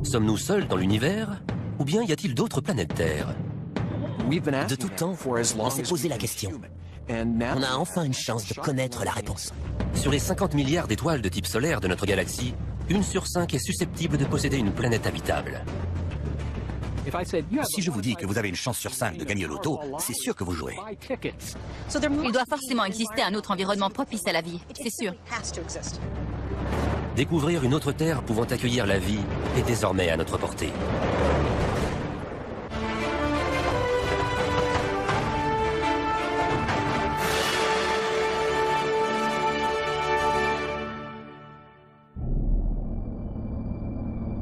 Sommes-nous seuls dans l'univers? Ou bien y a-t-il d'autres planètes Terre? De tout temps, on s'est posé la question. On a enfin une chance de connaître la réponse. Sur les 50 milliards d'étoiles de type solaire de notre galaxie, 1 sur 5 est susceptible de posséder une planète habitable. Si je vous dis que vous avez une chance sur 5 de gagner au loto, c'est sûr que vous jouez. Il doit forcément exister un autre environnement propice à la vie, c'est sûr. Découvrir une autre Terre pouvant accueillir la vie est désormais à notre portée.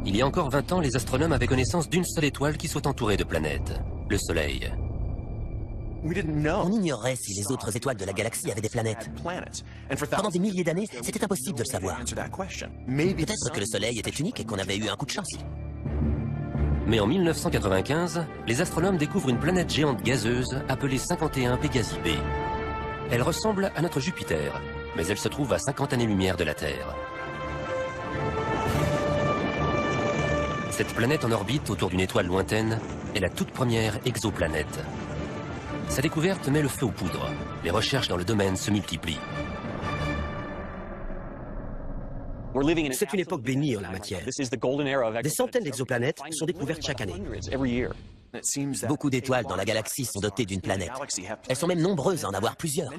Il y a encore 20 ans, les astronomes avaient connaissance d'une seule étoile qui soit entourée de planètes, le Soleil. On ignorait si les autres étoiles de la galaxie avaient des planètes. Pendant des milliers d'années, c'était impossible de le savoir. Peut-être que le Soleil était unique et qu'on avait eu un coup de chance. Mais en 1995, les astronomes découvrent une planète géante gazeuse appelée 51 Pégasi b. Elle ressemble à notre Jupiter, mais elle se trouve à 50 années-lumière de la Terre. Cette planète en orbite autour d'une étoile lointaine est la toute première exoplanète. Sa découverte met le feu aux poudres. Les recherches dans le domaine se multiplient. C'est une époque bénie en la matière. Des centaines d'exoplanètes sont découvertes chaque année. Beaucoup d'étoiles dans la galaxie sont dotées d'une planète. Elles sont même nombreuses à en avoir plusieurs.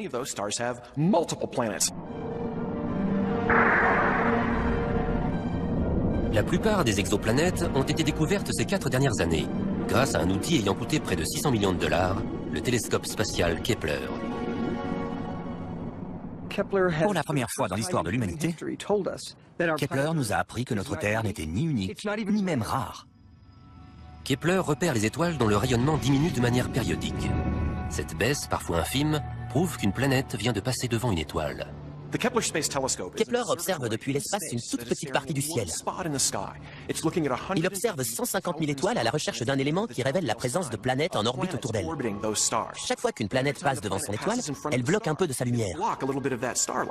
La plupart des exoplanètes ont été découvertes ces 4 dernières années, grâce à un outil ayant coûté près de 600 millions de $, le télescope spatial Kepler. Pour la première fois dans l'histoire de l'humanité, Kepler nous a appris que notre Terre n'était ni unique, ni même rare. Kepler repère les étoiles dont le rayonnement diminue de manière périodique. Cette baisse, parfois infime, prouve qu'une planète vient de passer devant une étoile. Kepler observe depuis l'espace une toute petite partie du ciel. Il observe 150 000 étoiles à la recherche d'un élément qui révèle la présence de planètes en orbite autour d'elle. Chaque fois qu'une planète passe devant son étoile, elle bloque un peu de sa lumière.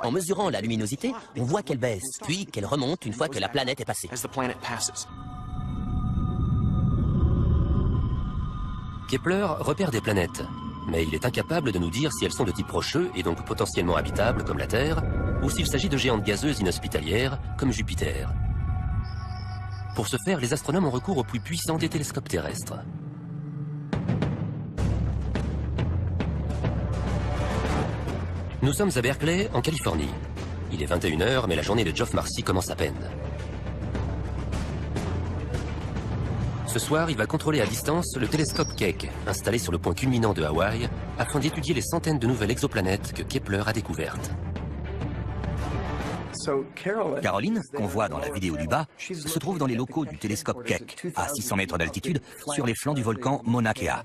En mesurant la luminosité, on voit qu'elle baisse, puis qu'elle remonte une fois que la planète est passée. Kepler repère des planètes, mais il est incapable de nous dire si elles sont de type rocheux et donc potentiellement habitables comme la Terre, ou s'il s'agit de géantes gazeuses inhospitalières comme Jupiter. Pour ce faire, les astronomes ont recours au plus puissant des télescopes terrestres. Nous sommes à Berkeley, en Californie. Il est 21 h, mais la journée de Geoff Marcy commence à peine. Ce soir, il va contrôler à distance le télescope Keck, installé sur le point culminant de Hawaï, afin d'étudier les centaines de nouvelles exoplanètes que Kepler a découvertes. Caroline, qu'on voit dans la vidéo du bas, se trouve dans les locaux du télescope Keck, à 600 mètres d'altitude, sur les flancs du volcan Mauna Kea.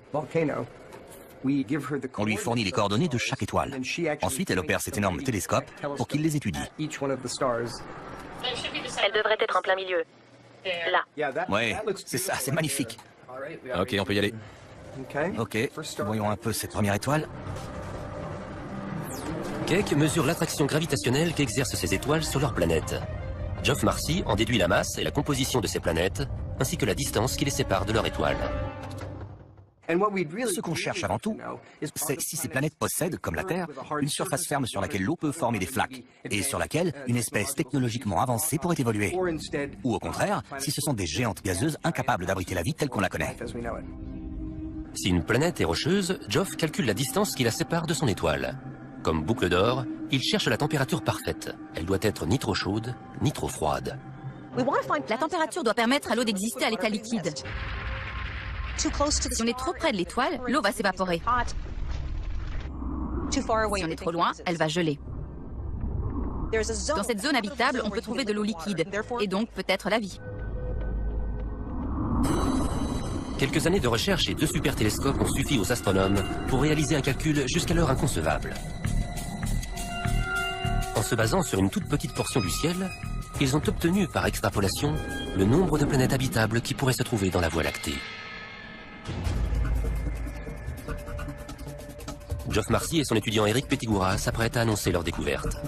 On lui fournit les coordonnées de chaque étoile. Ensuite, elle opère cet énorme télescope pour qu'il les étudie. Elle devrait être en plein milieu. Là. Ouais, c'est ça, c'est magnifique. Ok, on peut y aller. Ok, voyons un peu cette première étoile. Keck mesure l'attraction gravitationnelle qu'exercent ces étoiles sur leur planète. Geoff Marcy en déduit la masse et la composition de ces planètes, ainsi que la distance qui les sépare de leur étoile. Ce qu'on cherche avant tout, c'est si ces planètes possèdent, comme la Terre, une surface ferme sur laquelle l'eau peut former des flaques, et sur laquelle une espèce technologiquement avancée pourrait évoluer. Ou au contraire, si ce sont des géantes gazeuses incapables d'abriter la vie telle qu'on la connaît. Si une planète est rocheuse, Geoff calcule la distance qui la sépare de son étoile. Comme boucle d'or, il cherche la température parfaite. Elle doit être ni trop chaude, ni trop froide. La température doit permettre à l'eau d'exister à l'état liquide. Si on est trop près de l'étoile, l'eau va s'évaporer. Si on est trop loin, elle va geler. Dans cette zone habitable, on peut trouver de l'eau liquide, et donc peut-être la vie. Quelques années de recherche et 2 super télescopes ont suffi aux astronomes pour réaliser un calcul jusqu'alors inconcevable. En se basant sur une toute petite portion du ciel, ils ont obtenu par extrapolation le nombre de planètes habitables qui pourraient se trouver dans la Voie lactée. Geoff Marcy et son étudiant Eric Pettigura s'apprêtent à annoncer leur découverte.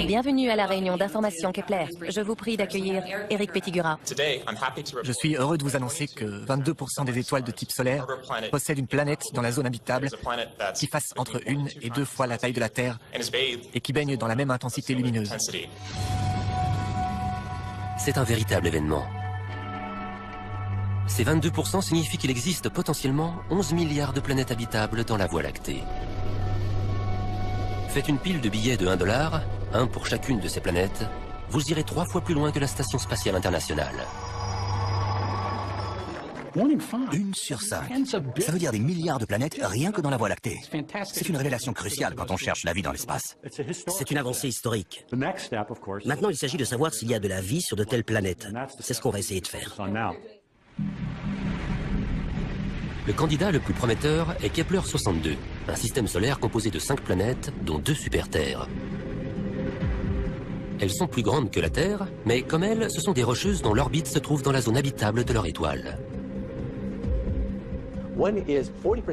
Bienvenue à la réunion d'information Kepler. Je vous prie d'accueillir Eric Pettigura. Je suis heureux de vous annoncer que 22% des étoiles de type solaire possèdent une planète dans la zone habitable qui fasse entre 1 et 2 fois la taille de la Terre et qui baigne dans la même intensité lumineuse. C'est un véritable événement. Ces 22% signifient qu'il existe potentiellement 11 milliards de planètes habitables dans la Voie lactée. Faites une pile de billets de $1, un pour chacune de ces planètes, vous irez 3 fois plus loin que la Station Spatiale Internationale. 1 sur 5. Ça veut dire des milliards de planètes rien que dans la Voie lactée. C'est une révélation cruciale quand on cherche la vie dans l'espace. C'est une avancée historique. Maintenant, il s'agit de savoir s'il y a de la vie sur de telles planètes. C'est ce qu'on va essayer de faire. Le candidat le plus prometteur est Kepler-62, un système solaire composé de 5 planètes, dont 2 super-Terres. Elles sont plus grandes que la Terre, mais comme elles, ce sont des rocheuses dont l'orbite se trouve dans la zone habitable de leur étoile.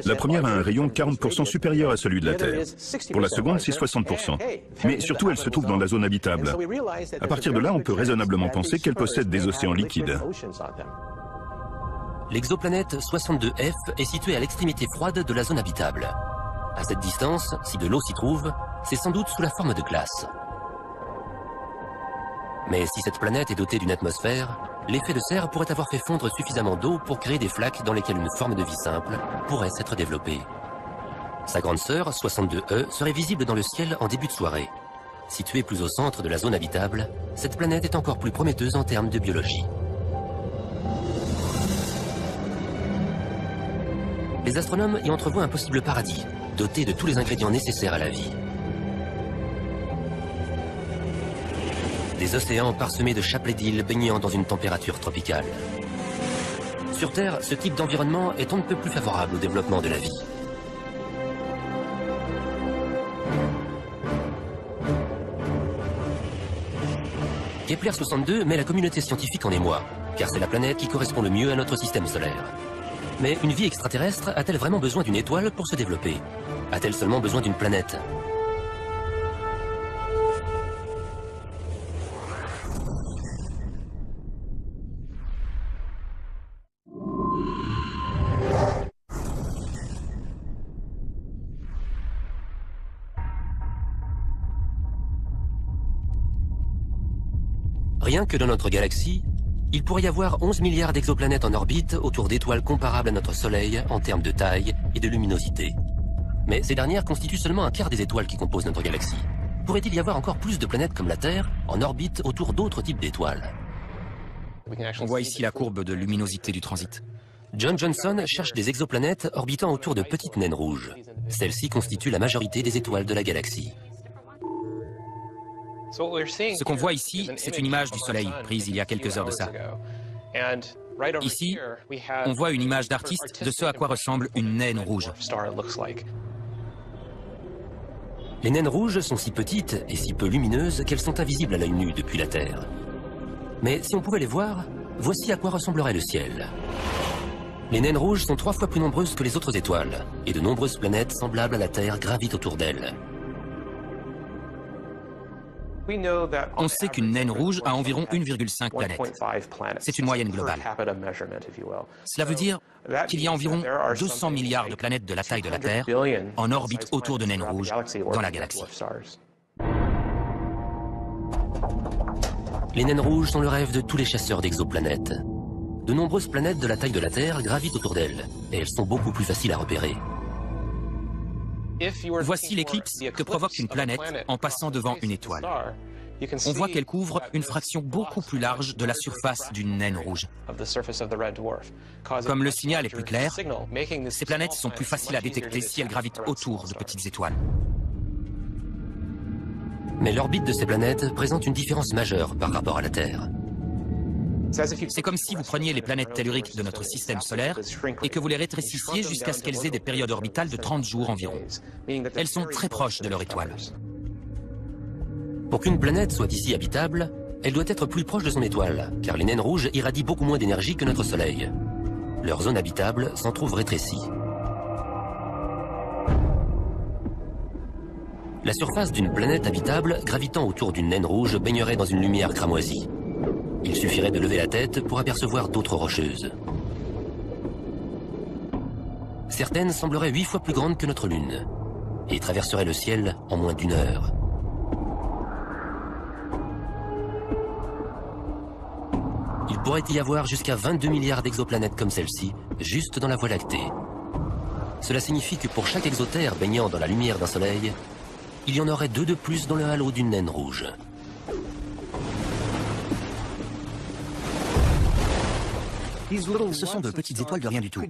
La première a un rayon 40% supérieur à celui de la Terre. Pour la seconde, c'est 60%. Mais surtout, elle se trouve dans la zone habitable. À partir de là, on peut raisonnablement penser qu'elle possède des océans liquides. L'exoplanète 62F est située à l'extrémité froide de la zone habitable. À cette distance, si de l'eau s'y trouve, c'est sans doute sous la forme de glace. Mais si cette planète est dotée d'une atmosphère, l'effet de serre pourrait avoir fait fondre suffisamment d'eau pour créer des flaques dans lesquelles une forme de vie simple pourrait s'être développée. Sa grande sœur, 62E, serait visible dans le ciel en début de soirée. Située plus au centre de la zone habitable, cette planète est encore plus prometteuse en termes de biologie. Les astronomes y entrevoient un possible paradis, doté de tous les ingrédients nécessaires à la vie. Des océans parsemés de chapelets d'îles baignant dans une température tropicale. Sur Terre, ce type d'environnement est on ne peut plus favorable au développement de la vie. Kepler-62 met la communauté scientifique en émoi, car c'est la planète qui correspond le mieux à notre système solaire. Mais une vie extraterrestre a-t-elle vraiment besoin d'une étoile pour se développer? A-t-elle seulement besoin d'une planète? Rien que dans notre galaxie, il pourrait y avoir 11 milliards d'exoplanètes en orbite autour d'étoiles comparables à notre Soleil en termes de taille et de luminosité. Mais ces dernières constituent seulement un quart des étoiles qui composent notre galaxie. Pourrait-il y avoir encore plus de planètes comme la Terre en orbite autour d'autres types d'étoiles? On voit ici la courbe de luminosité du transit. John Johnson cherche des exoplanètes orbitant autour de petites naines rouges. Celles-ci constituent la majorité des étoiles de la galaxie. Ce qu'on voit ici, c'est une image du Soleil prise il y a quelques heures de ça. Ici, on voit une image d'artiste de ce à quoi ressemble une naine rouge. Les naines rouges sont si petites et si peu lumineuses qu'elles sont invisibles à l'œil nu depuis la Terre. Mais si on pouvait les voir, voici à quoi ressemblerait le ciel. Les naines rouges sont 3 fois plus nombreuses que les autres étoiles, et de nombreuses planètes semblables à la Terre gravitent autour d'elles. On sait qu'une naine rouge a environ 1,5 planètes. C'est une moyenne globale. Cela veut dire qu'il y a environ 200 milliards de planètes de la taille de la Terre en orbite autour de naines rouges dans la galaxie. Les naines rouges sont le rêve de tous les chasseurs d'exoplanètes. De nombreuses planètes de la taille de la Terre gravitent autour d'elles, et elles sont beaucoup plus faciles à repérer. Voici l'éclipse que provoque une planète en passant devant une étoile. On voit qu'elle couvre une fraction beaucoup plus large de la surface d'une naine rouge. Comme le signal est plus clair, ces planètes sont plus faciles à détecter si elles gravitent autour de petites étoiles. Mais l'orbite de ces planètes présente une différence majeure par rapport à la Terre. C'est comme si vous preniez les planètes telluriques de notre système solaire et que vous les rétrécissiez jusqu'à ce qu'elles aient des périodes orbitales de 30 jours environ. Elles sont très proches de leur étoile. Pour qu'une planète soit ici habitable, elle doit être plus proche de son étoile, car les naines rouges irradient beaucoup moins d'énergie que notre Soleil. Leur zone habitable s'en trouve rétrécie. La surface d'une planète habitable gravitant autour d'une naine rouge baignerait dans une lumière cramoisie. Il suffirait de lever la tête pour apercevoir d'autres rocheuses. Certaines sembleraient 8 fois plus grandes que notre Lune et traverseraient le ciel en moins d'1 heure. Il pourrait y avoir jusqu'à 22 milliards d'exoplanètes comme celle-ci, juste dans la Voie lactée. Cela signifie que pour chaque exotère baignant dans la lumière d'un soleil, il y en aurait 2 de plus dans le halo d'une naine rouge. Ce sont de petites étoiles de rien du tout.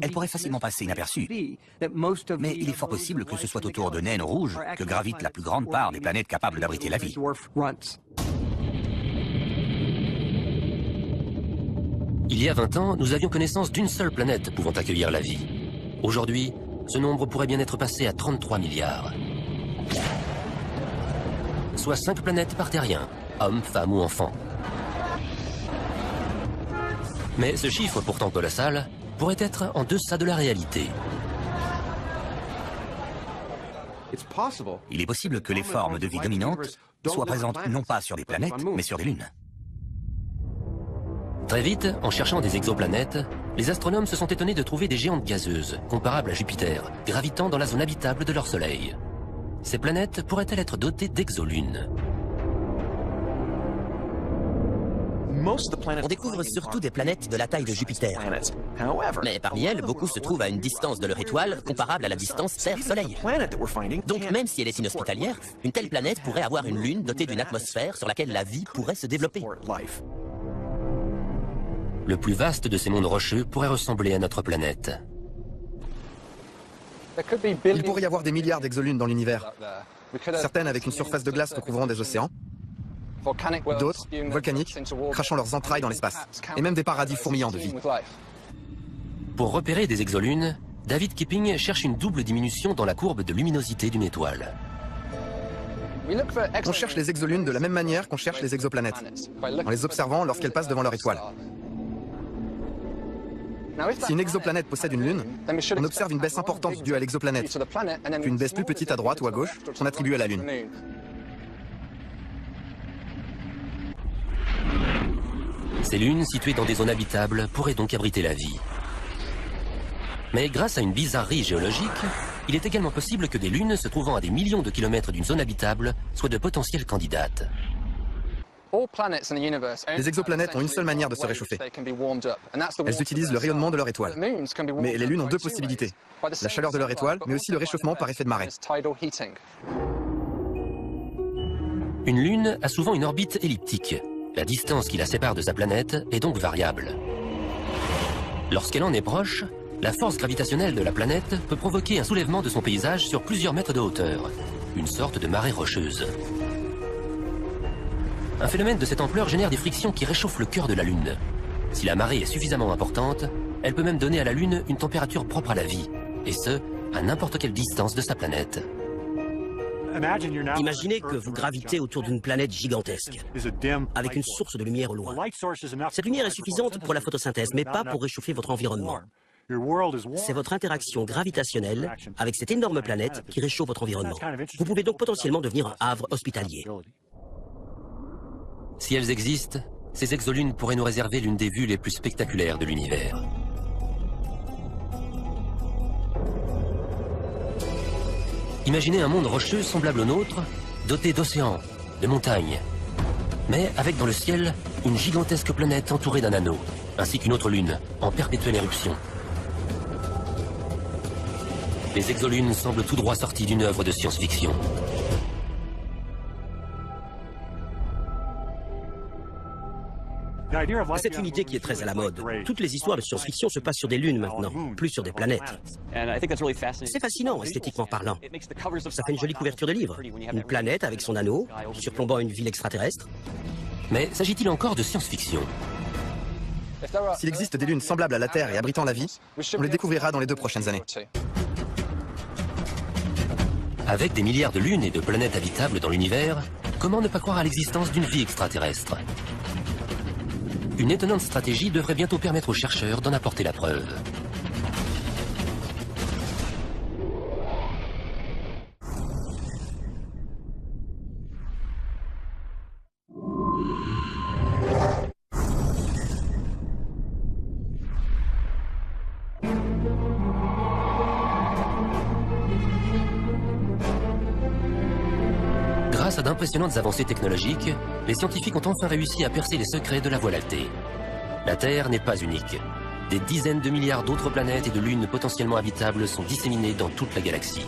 Elles pourraient facilement passer inaperçues. Mais il est fort possible que ce soit autour de naines rouges que gravite la plus grande part des planètes capables d'abriter la vie. Il y a 20 ans, nous avions connaissance d'une seule planète pouvant accueillir la vie. Aujourd'hui, ce nombre pourrait bien être passé à 33 milliards. Soit 5 planètes par terrien, hommes, femmes ou enfants. Mais ce chiffre, pourtant colossal, pourrait être en deçà de la réalité. Il est possible que les formes de vie dominantes soient présentes non pas sur des planètes, mais sur des lunes. Très vite, en cherchant des exoplanètes, les astronomes se sont étonnés de trouver des géantes gazeuses, comparables à Jupiter, gravitant dans la zone habitable de leur Soleil. Ces planètes pourraient-elles être dotées d'exolunes? On découvre surtout des planètes de la taille de Jupiter. Mais parmi elles, beaucoup se trouvent à une distance de leur étoile comparable à la distance Terre-Soleil. Donc même si elle est inhospitalière, une telle planète pourrait avoir une lune dotée d'une atmosphère sur laquelle la vie pourrait se développer. Le plus vaste de ces mondes rocheux pourrait ressembler à notre planète. Il pourrait y avoir des milliards d'exolunes dans l'univers. Certaines avec une surface de glace recouvrant des océans, d'autres volcaniques, crachant leurs entrailles dans l'espace, et même des paradis fourmillants de vie. Pour repérer des exolunes, David Kipping cherche une double diminution dans la courbe de luminosité d'une étoile. On cherche les exolunes de la même manière qu'on cherche les exoplanètes, en les observant lorsqu'elles passent devant leur étoile. Si une exoplanète possède une lune, on observe une baisse importante due à l'exoplanète, puis une baisse plus petite à droite ou à gauche qu'on attribue à la lune. Ces lunes, situées dans des zones habitables, pourraient donc abriter la vie. Mais grâce à une bizarrerie géologique, il est également possible que des lunes se trouvant à des millions de kilomètres d'une zone habitable soient de potentielles candidates. Les exoplanètes ont une seule manière de se réchauffer. Elles utilisent le rayonnement de leur étoile. Mais les lunes ont 2 possibilités. La chaleur de leur étoile, mais aussi le réchauffement par effet de marée. Une lune a souvent une orbite elliptique. La distance qui la sépare de sa planète est donc variable. Lorsqu'elle en est proche, la force gravitationnelle de la planète peut provoquer un soulèvement de son paysage sur plusieurs mètres de hauteur, une sorte de marée rocheuse. Un phénomène de cette ampleur génère des frictions qui réchauffent le cœur de la Lune. Si la marée est suffisamment importante, elle peut même donner à la Lune une température propre à la vie, et ce, à n'importe quelle distance de sa planète. Imaginez que vous gravitez autour d'une planète gigantesque, avec une source de lumière au loin. Cette lumière est suffisante pour la photosynthèse, mais pas pour réchauffer votre environnement. C'est votre interaction gravitationnelle avec cette énorme planète qui réchauffe votre environnement. Vous pouvez donc potentiellement devenir un havre hospitalier. Si elles existent, ces exolunes pourraient nous réserver l'une des vues les plus spectaculaires de l'univers. Imaginez un monde rocheux semblable au nôtre, doté d'océans, de montagnes, mais avec dans le ciel une gigantesque planète entourée d'un anneau, ainsi qu'une autre lune, en perpétuelle éruption. Les exolunes semblent tout droit sorties d'une œuvre de science-fiction. C'est une idée qui est très à la mode. Toutes les histoires de science-fiction se passent sur des lunes maintenant, plus sur des planètes. C'est fascinant, esthétiquement parlant. Ça fait une jolie couverture de livre. Une planète avec son anneau, surplombant une ville extraterrestre. Mais s'agit-il encore de science-fiction? S'il existe des lunes semblables à la Terre et abritant la vie, on les découvrira dans les 2 prochaines années. Avec des milliards de lunes et de planètes habitables dans l'univers, comment ne pas croire à l'existence d'une vie extraterrestre? Une étonnante stratégie devrait bientôt permettre aux chercheurs d'en apporter la preuve. Grâce à d'impressionnantes avancées technologiques, les scientifiques ont enfin réussi à percer les secrets de la Voie lactée. La Terre n'est pas unique. Des dizaines de milliards d'autres planètes et de lunes potentiellement habitables sont disséminées dans toute la galaxie.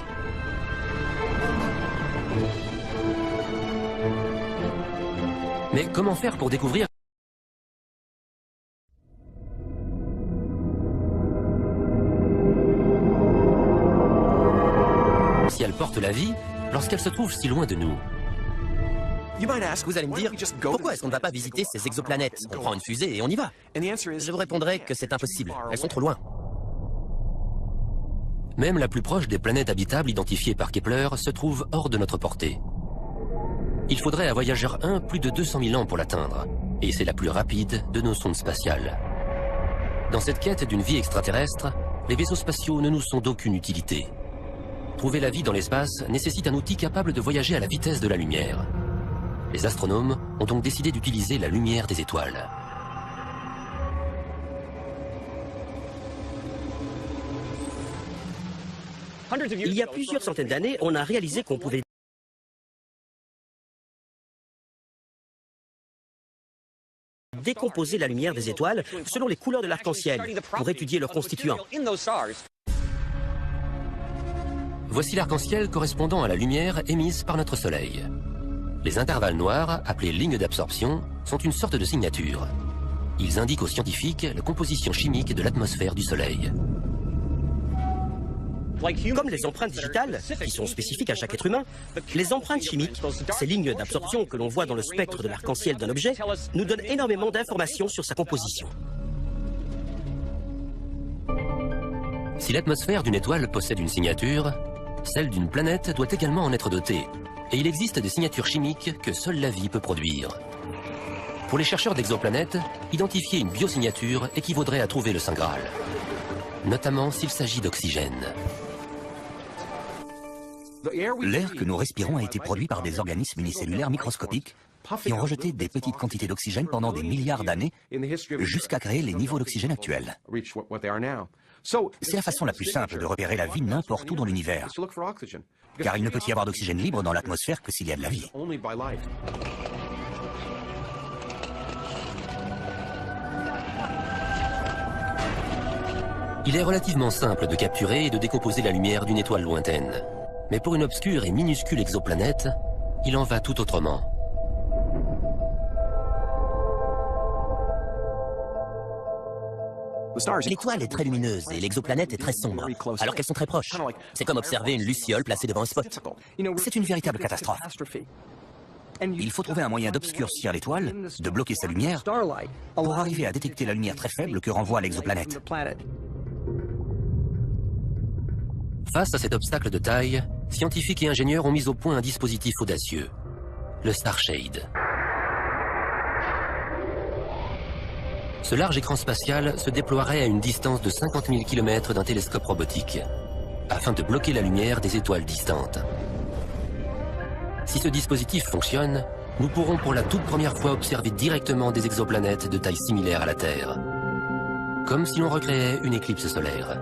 Mais comment faire pour découvrir si elle porte la vie lorsqu'elle se trouve si loin de nous? Vous allez me dire, pourquoi est-ce qu'on ne va pas visiter ces exoplanètes? On prend une fusée et on y va. Je vous répondrai que c'est impossible, elles sont trop loin. Même la plus proche des planètes habitables identifiées par Kepler se trouve hors de notre portée. Il faudrait à Voyageur 1 plus de 200 000 ans pour l'atteindre, et c'est la plus rapide de nos sondes spatiales. Dans cette quête d'une vie extraterrestre, les vaisseaux spatiaux ne nous sont d'aucune utilité. Trouver la vie dans l'espace nécessite un outil capable de voyager à la vitesse de la lumière. Les astronomes ont donc décidé d'utiliser la lumière des étoiles. Il y a plusieurs centaines d'années, on a réalisé qu'on pouvait décomposer la lumière des étoiles selon les couleurs de l'arc-en-ciel pour étudier leurs constituants. Voici l'arc-en-ciel correspondant à la lumière émise par notre Soleil. Les intervalles noirs, appelés lignes d'absorption, sont une sorte de signature. Ils indiquent aux scientifiques la composition chimique de l'atmosphère du Soleil. Comme les empreintes digitales, qui sont spécifiques à chaque être humain, les empreintes chimiques, ces lignes d'absorption que l'on voit dans le spectre de l'arc-en-ciel d'un objet, nous donnent énormément d'informations sur sa composition. Si l'atmosphère d'une étoile possède une signature, celle d'une planète doit également en être dotée. Et il existe des signatures chimiques que seule la vie peut produire. Pour les chercheurs d'exoplanètes, identifier une biosignature équivaudrait à trouver le Saint Graal. Notamment s'il s'agit d'oxygène. L'air que nous respirons a été produit par des organismes unicellulaires microscopiques qui ont rejeté des petites quantités d'oxygène pendant des milliards d'années jusqu'à créer les niveaux d'oxygène actuels. C'est la façon la plus simple de repérer la vie n'importe où dans l'univers, car il ne peut y avoir d'oxygène libre dans l'atmosphère que s'il y a de la vie. Il est relativement simple de capturer et de décomposer la lumière d'une étoile lointaine. Mais pour une obscure et minuscule exoplanète, il en va tout autrement. L'étoile est très lumineuse et l'exoplanète est très sombre, alors qu'elles sont très proches. C'est comme observer une luciole placée devant un spot. C'est une véritable catastrophe. Il faut trouver un moyen d'obscurcir l'étoile, de bloquer sa lumière, pour arriver à détecter la lumière très faible que renvoie l'exoplanète. Face à cet obstacle de taille, scientifiques et ingénieurs ont mis au point un dispositif audacieux, le Starshade. Ce large écran spatial se déploierait à une distance de 50 000 km d'un télescope robotique, afin de bloquer la lumière des étoiles distantes. Si ce dispositif fonctionne, nous pourrons pour la toute première fois observer directement des exoplanètes de taille similaire à la Terre, comme si l'on recréait une éclipse solaire.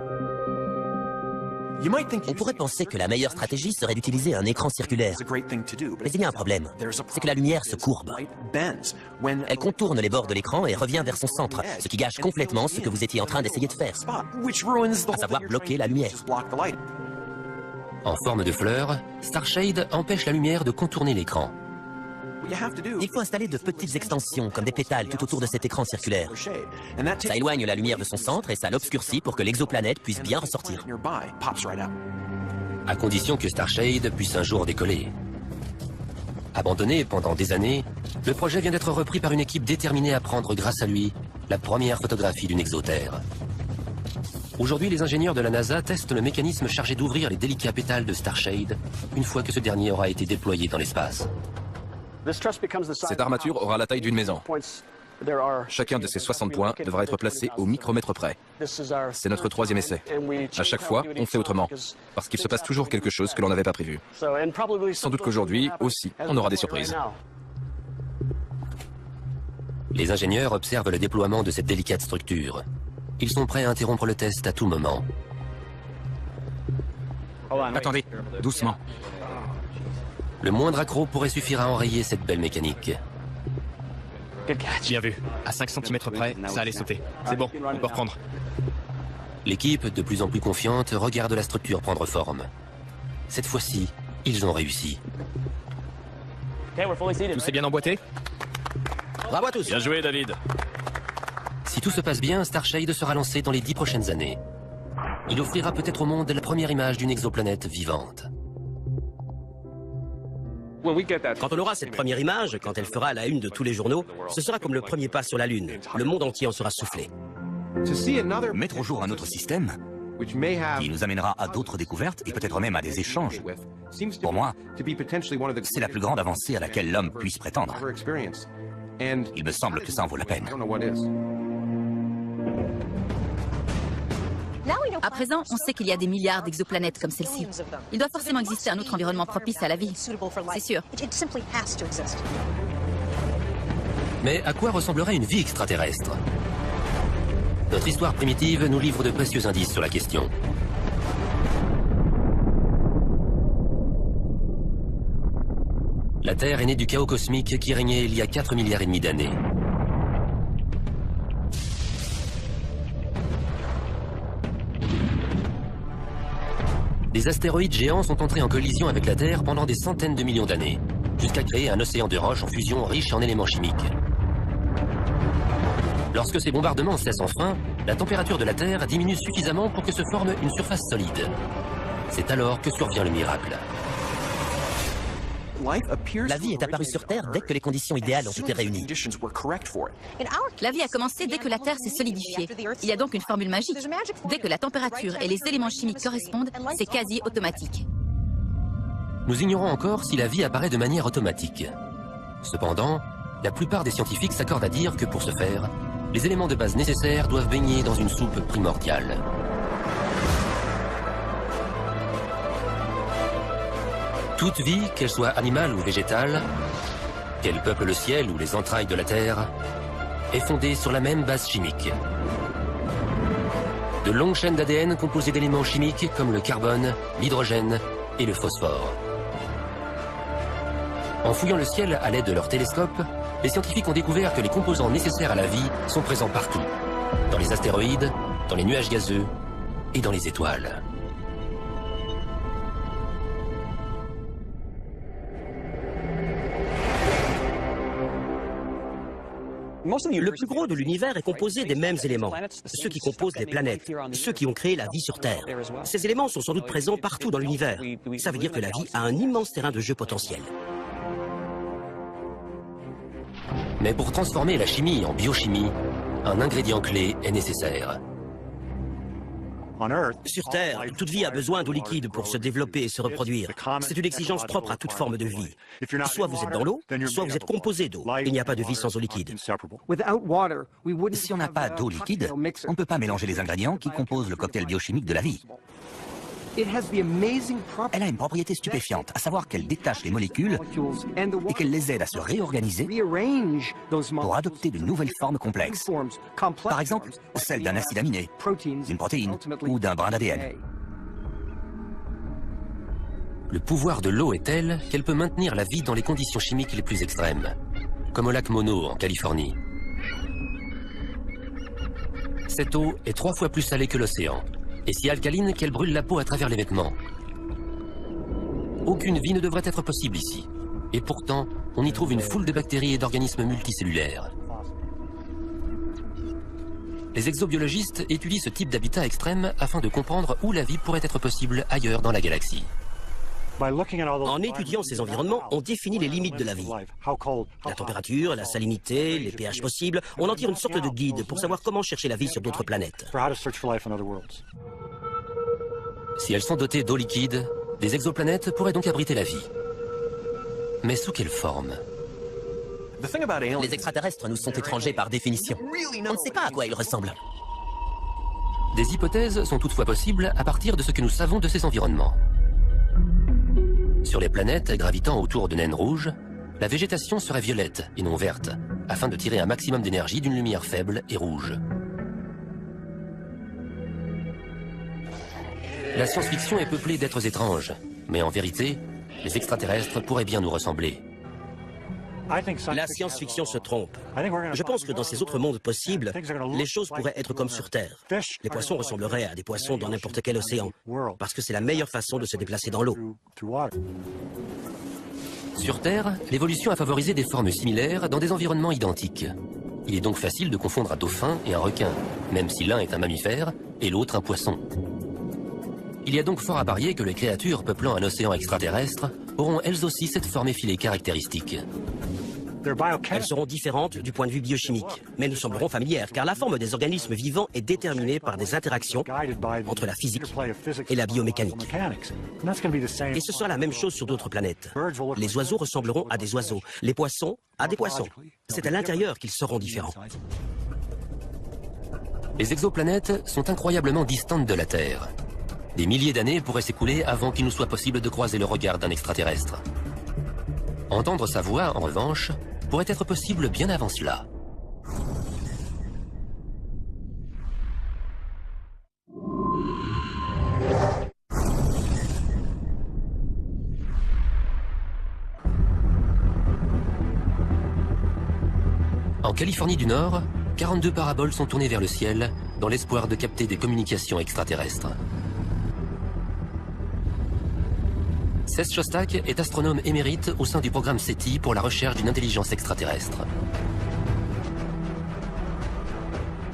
On pourrait penser que la meilleure stratégie serait d'utiliser un écran circulaire. Mais il y a un problème, c'est que la lumière se courbe. Elle contourne les bords de l'écran et revient vers son centre, ce qui gâche complètement ce que vous étiez en train d'essayer de faire, à savoir bloquer la lumière. En forme de fleur, Starshade empêche la lumière de contourner l'écran. Il faut installer de petites extensions, comme des pétales, tout autour de cet écran circulaire. Ça éloigne la lumière de son centre et ça l'obscurcit pour que l'exoplanète puisse bien ressortir. À condition que Starshade puisse un jour décoller. Abandonné pendant des années, le projet vient d'être repris par une équipe déterminée à prendre, grâce à lui, la première photographie d'une exoterre. Aujourd'hui, les ingénieurs de la NASA testent le mécanisme chargé d'ouvrir les délicats pétales de Starshade une fois que ce dernier aura été déployé dans l'espace. Cette armature aura la taille d'une maison. Chacun de ces 60 points devra être placé au micromètre près. C'est notre troisième essai. À chaque fois, on fait autrement, parce qu'il se passe toujours quelque chose que l'on n'avait pas prévu. Sans doute qu'aujourd'hui, aussi, on aura des surprises. Les ingénieurs observent le déploiement de cette délicate structure. Ils sont prêts à interrompre le test à tout moment. Attendez, doucement. Le moindre accroc pourrait suffire à enrayer cette belle mécanique. Bien vu. À 5 cm près, ça allait sauter. C'est bon, on peut reprendre. L'équipe, de plus en plus confiante, regarde la structure prendre forme. Cette fois-ci, ils ont réussi. Tout s'est bien emboîté? Bravo à tous. Bien joué, David. Si tout se passe bien, Starshade sera lancé dans les 10 prochaines années. Il offrira peut-être au monde la première image d'une exoplanète vivante. Quand on aura cette première image, quand elle fera la une de tous les journaux, ce sera comme le premier pas sur la Lune. Le monde entier en sera soufflé. Mettre au jour un autre système qui nous amènera à d'autres découvertes et peut-être même à des échanges. Pour moi, c'est la plus grande avancée à laquelle l'homme puisse prétendre. Il me semble que ça en vaut la peine. À présent, on sait qu'il y a des milliards d'exoplanètes comme celle-ci. Il doit forcément exister un autre environnement propice à la vie. C'est sûr. Mais à quoi ressemblerait une vie extraterrestre? Notre histoire primitive nous livre de précieux indices sur la question. La Terre est née du chaos cosmique qui régnait il y a 4,5 milliards d'années. Des astéroïdes géants sont entrés en collision avec la Terre pendant des centaines de millions d'années, jusqu'à créer un océan de roches en fusion riche en éléments chimiques. Lorsque ces bombardements cessent enfin, la température de la Terre diminue suffisamment pour que se forme une surface solide. C'est alors que survient le miracle. La vie est apparue sur Terre dès que les conditions idéales ont été réunies. La vie a commencé dès que la Terre s'est solidifiée. Il y a donc une formule magique. Dès que la température et les éléments chimiques correspondent, c'est quasi automatique. Nous ignorons encore si la vie apparaît de manière automatique. Cependant, la plupart des scientifiques s'accordent à dire que pour ce faire, les éléments de base nécessaires doivent baigner dans une soupe primordiale. Toute vie, qu'elle soit animale ou végétale, qu'elle peuple le ciel ou les entrailles de la Terre, est fondée sur la même base chimique. De longues chaînes d'ADN composées d'éléments chimiques comme le carbone, l'hydrogène et le phosphore. En fouillant le ciel à l'aide de leurs télescopes, les scientifiques ont découvert que les composants nécessaires à la vie sont présents partout. Dans les astéroïdes, dans les nuages gazeux et dans les étoiles. Le plus gros de l'univers est composé des mêmes éléments, ceux qui composent les planètes, ceux qui ont créé la vie sur Terre. Ces éléments sont sans doute présents partout dans l'univers. Ça veut dire que la vie a un immense terrain de jeu potentiel. Mais pour transformer la chimie en biochimie, un ingrédient clé est nécessaire. Sur Terre, toute vie a besoin d'eau liquide pour se développer et se reproduire. C'est une exigence propre à toute forme de vie. Soit vous êtes dans l'eau, soit vous êtes composé d'eau. Il n'y a pas de vie sans eau liquide. Si on n'a pas d'eau liquide, on ne peut pas mélanger les ingrédients qui composent le cocktail biochimique de la vie. Elle a une propriété stupéfiante, à savoir qu'elle détache les molécules et qu'elle les aide à se réorganiser pour adopter de nouvelles formes complexes. Par exemple, celle d'un acide aminé, d'une protéine ou d'un brin d'ADN. Le pouvoir de l'eau est tel qu'elle peut maintenir la vie dans les conditions chimiques les plus extrêmes, comme au lac Mono en Californie. Cette eau est 3 fois plus salée que l'océan, et si alcaline qu'elle brûle la peau à travers les vêtements. Aucune vie ne devrait être possible ici. Et pourtant, on y trouve une foule de bactéries et d'organismes multicellulaires. Les exobiologistes étudient ce type d'habitat extrême afin de comprendre où la vie pourrait être possible ailleurs dans la galaxie. En étudiant ces environnements, on définit les limites de la vie. La température, la salinité, les pH possibles, on en tire une sorte de guide pour savoir comment chercher la vie sur d'autres planètes. Si elles sont dotées d'eau liquide, des exoplanètes pourraient donc abriter la vie. Mais sous quelle forme? Les extraterrestres nous sont étrangers par définition. On ne sait pas à quoi ils ressemblent. Des hypothèses sont toutefois possibles à partir de ce que nous savons de ces environnements. Sur les planètes gravitant autour de naines rouges, la végétation serait violette et non verte, afin de tirer un maximum d'énergie d'une lumière faible et rouge. La science-fiction est peuplée d'êtres étranges, mais en vérité, les extraterrestres pourraient bien nous ressembler. La science-fiction se trompe. Je pense que dans ces autres mondes possibles, les choses pourraient être comme sur Terre. Les poissons ressembleraient à des poissons dans n'importe quel océan, parce que c'est la meilleure façon de se déplacer dans l'eau. Sur Terre, l'évolution a favorisé des formes similaires dans des environnements identiques. Il est donc facile de confondre un dauphin et un requin, même si l'un est un mammifère et l'autre un poisson. Il y a donc fort à parier que les créatures peuplant un océan extraterrestre auront elles aussi cette forme effilée caractéristique. Elles seront différentes du point de vue biochimique, mais nous semblerons familières, car la forme des organismes vivants est déterminée par des interactions entre la physique et la biomécanique. Et ce sera la même chose sur d'autres planètes. Les oiseaux ressembleront à des oiseaux, les poissons à des poissons. C'est à l'intérieur qu'ils seront différents. Les exoplanètes sont incroyablement distantes de la Terre. Des milliers d'années pourraient s'écouler avant qu'il nous soit possible de croiser le regard d'un extraterrestre. Entendre sa voix, en revanche, pourrait être possible bien avant cela. En Californie du Nord, 42 paraboles sont tournées vers le ciel dans l'espoir de capter des communications extraterrestres. Seth Shostak est astronome émérite au sein du programme SETI pour la recherche d'une intelligence extraterrestre.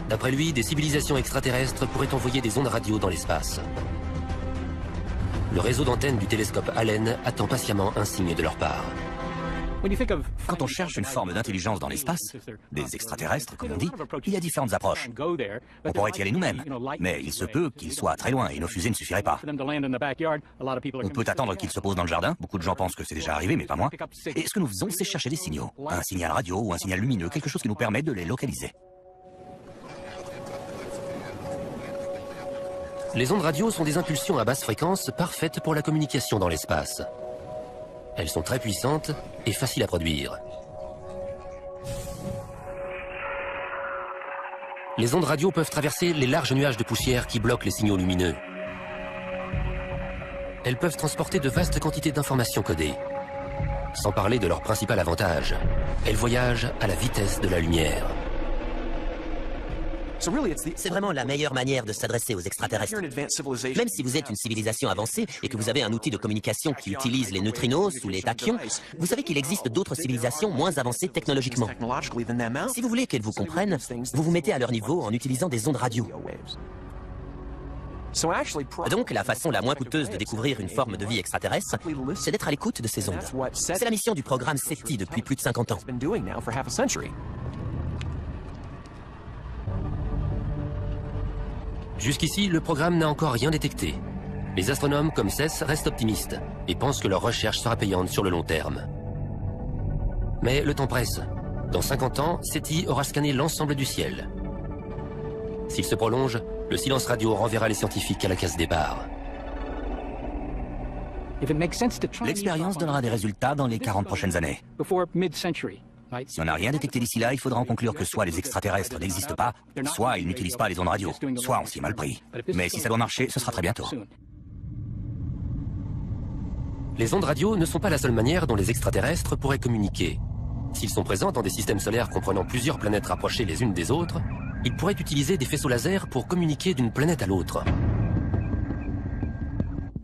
D'après lui, des civilisations extraterrestres pourraient envoyer des ondes radio dans l'espace. Le réseau d'antennes du télescope Allen attend patiemment un signe de leur part. Quand on cherche une forme d'intelligence dans l'espace, des extraterrestres, comme on dit, il y a différentes approches. On pourrait y aller nous-mêmes, mais il se peut qu'ils soient très loin et nos fusées ne suffiraient pas. On peut attendre qu'ils se posent dans le jardin, beaucoup de gens pensent que c'est déjà arrivé, mais pas moi. Et ce que nous faisons, c'est chercher des signaux, un signal radio ou un signal lumineux, quelque chose qui nous permet de les localiser. Les ondes radio sont des impulsions à basse fréquence parfaites pour la communication dans l'espace. Elles sont très puissantes et faciles à produire. Les ondes radio peuvent traverser les larges nuages de poussière qui bloquent les signaux lumineux. Elles peuvent transporter de vastes quantités d'informations codées. Sans parler de leur principal avantage, elles voyagent à la vitesse de la lumière. C'est vraiment la meilleure manière de s'adresser aux extraterrestres. Même si vous êtes une civilisation avancée et que vous avez un outil de communication qui utilise les neutrinos ou les tachyons, vous savez qu'il existe d'autres civilisations moins avancées technologiquement. Si vous voulez qu'elles vous comprennent, vous vous mettez à leur niveau en utilisant des ondes radio. Donc, la façon la moins coûteuse de découvrir une forme de vie extraterrestre, c'est d'être à l'écoute de ces ondes. C'est la mission du programme SETI depuis plus de 50 ans. Jusqu'ici, le programme n'a encore rien détecté. Les astronomes comme Seth restent optimistes et pensent que leur recherche sera payante sur le long terme. Mais le temps presse. Dans 50 ans, SETI aura scanné l'ensemble du ciel. S'il se prolonge, le silence radio renverra les scientifiques à la case départ. L'expérience donnera des résultats dans les 40 prochaines années. Si on n'a rien détecté d'ici là, il faudra en conclure que soit les extraterrestres n'existent pas, soit ils n'utilisent pas les ondes radio, soit on s'y est mal pris. Mais si ça doit marcher, ce sera très bientôt. Les ondes radio ne sont pas la seule manière dont les extraterrestres pourraient communiquer. S'ils sont présents dans des systèmes solaires comprenant plusieurs planètes rapprochées les unes des autres, ils pourraient utiliser des faisceaux laser pour communiquer d'une planète à l'autre.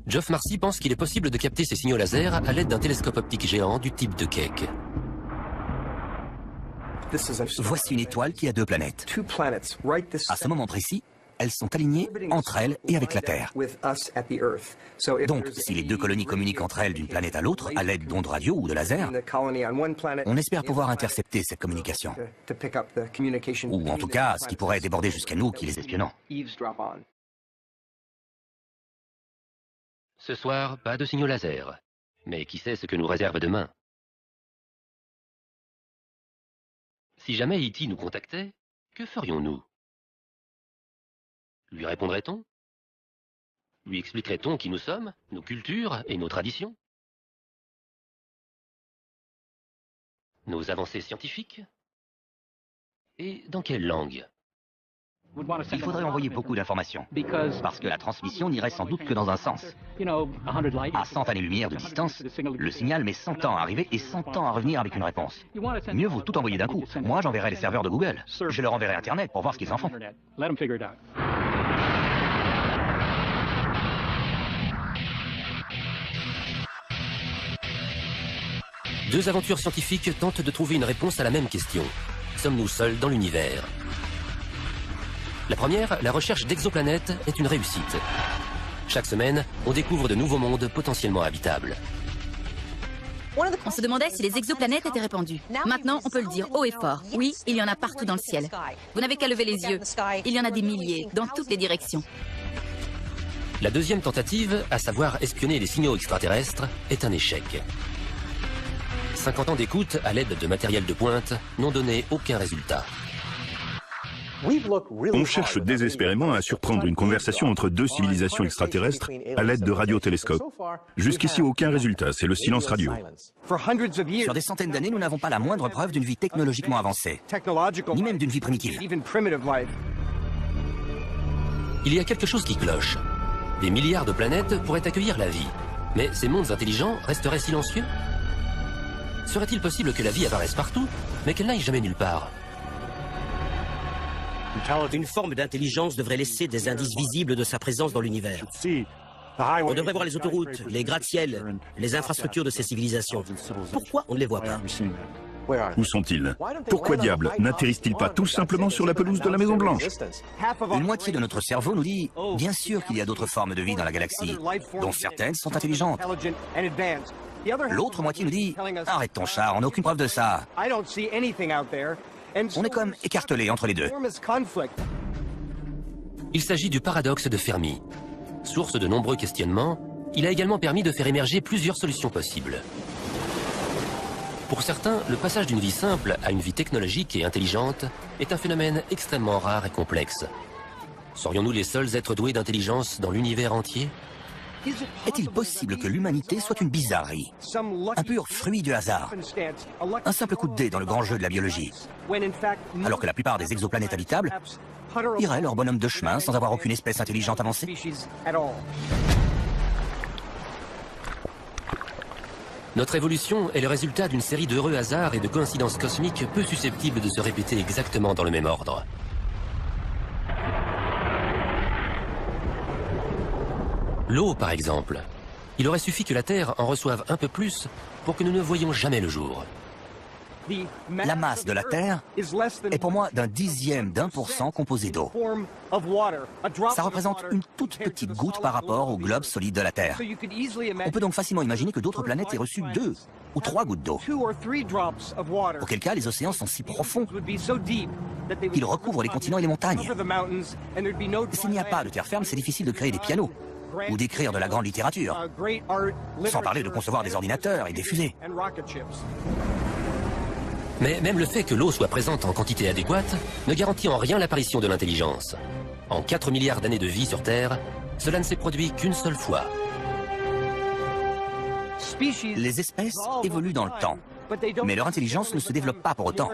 Geoff Marcy pense qu'il est possible de capter ces signaux laser à l'aide d'un télescope optique géant du type de Keck. Voici une étoile qui a deux planètes. À ce moment précis, elles sont alignées entre elles et avec la Terre. Donc, si les deux colonies communiquent entre elles d'une planète à l'autre à l'aide d'ondes radio ou de laser, on espère pouvoir intercepter cette communication. Ou en tout cas, ce qui pourrait déborder jusqu'à nous qui les espionnons. Ce soir, pas de signaux laser. Mais qui sait ce que nous réserve demain? Si jamais E.T. nous contactait, que ferions-nous? Lui répondrait-on? Lui expliquerait-on qui nous sommes, nos cultures et nos traditions? Nos avancées scientifiques? Et dans quelle langue? Il faudrait envoyer beaucoup d'informations, parce que la transmission n'irait sans doute que dans un sens. À 100 années-lumière de distance, le signal met 100 ans à arriver et 100 ans à revenir avec une réponse. Mieux vaut tout envoyer d'un coup. Moi, j'enverrai les serveurs de Google. Je leur enverrai Internet pour voir ce qu'ils en font. Deux aventures scientifiques tentent de trouver une réponse à la même question. Sommes-nous seuls dans l'univers? La première, la recherche d'exoplanètes, est une réussite. Chaque semaine, on découvre de nouveaux mondes potentiellement habitables. On se demandait si les exoplanètes étaient répandues. Maintenant, on peut le dire haut et fort. Oui, il y en a partout dans le ciel. Vous n'avez qu'à lever les yeux. Il y en a des milliers, dans toutes les directions. La deuxième tentative, à savoir espionner les signaux extraterrestres, est un échec. 50 ans d'écoute à l'aide de matériel de pointe n'ont donné aucun résultat. On cherche désespérément à surprendre une conversation entre deux civilisations extraterrestres à l'aide de radiotélescopes. Jusqu'ici, aucun résultat, c'est le silence radio. Sur des centaines d'années, nous n'avons pas la moindre preuve d'une vie technologiquement avancée, ni même d'une vie primitive. Il y a quelque chose qui cloche. Des milliards de planètes pourraient accueillir la vie. Mais ces mondes intelligents resteraient silencieux? Serait-il possible que la vie apparaisse partout, mais qu'elle n'aille jamais nulle part? Une forme d'intelligence devrait laisser des indices visibles de sa présence dans l'univers. On devrait voir les autoroutes, les gratte-ciels, les infrastructures de ces civilisations. Pourquoi on ne les voit pas? Où sont-ils? Pourquoi diable n'atterrissent-ils pas tout simplement sur la pelouse de la Maison Blanche? Une moitié de notre cerveau nous dit « Bien sûr qu'il y a d'autres formes de vie dans la galaxie, dont certaines sont intelligentes. » L'autre moitié nous dit « Arrête ton char, on n'a aucune preuve de ça. » On est comme écartelés entre les deux. Il s'agit du paradoxe de Fermi. Source de nombreux questionnements, il a également permis de faire émerger plusieurs solutions possibles. Pour certains, le passage d'une vie simple à une vie technologique et intelligente est un phénomène extrêmement rare et complexe. Serions-nous les seuls êtres doués d'intelligence dans l'univers entier? Est-il possible que l'humanité soit une bizarrerie, un pur fruit du hasard, un simple coup de dé dans le grand jeu de la biologie, alors que la plupart des exoplanètes habitables iraient leur bonhomme de chemin sans avoir aucune espèce intelligente avancée? Notre évolution est le résultat d'une série d'heureux hasards et de coïncidences cosmiques peu susceptibles de se répéter exactement dans le même ordre. L'eau, par exemple. Il aurait suffi que la Terre en reçoive un peu plus pour que nous ne voyions jamais le jour. La masse de la Terre est pour moi d'un dixième d'1% composé d'eau. Ça représente une toute petite goutte par rapport au globe solide de la Terre. On peut donc facilement imaginer que d'autres planètes aient reçu 2 ou 3 gouttes d'eau. Auquel cas, les océans sont si profonds qu'ils recouvrent les continents et les montagnes. S'il n'y a pas de terre ferme, c'est difficile de créer des pianos ou d'écrire de la grande littérature, sans parler de concevoir des ordinateurs et des fusées. Mais même le fait que l'eau soit présente en quantité adéquate ne garantit en rien l'apparition de l'intelligence. En 4 milliards d'années de vie sur Terre, cela ne s'est produit qu'une seule fois. Les espèces évoluent dans le temps, mais leur intelligence ne se développe pas pour autant.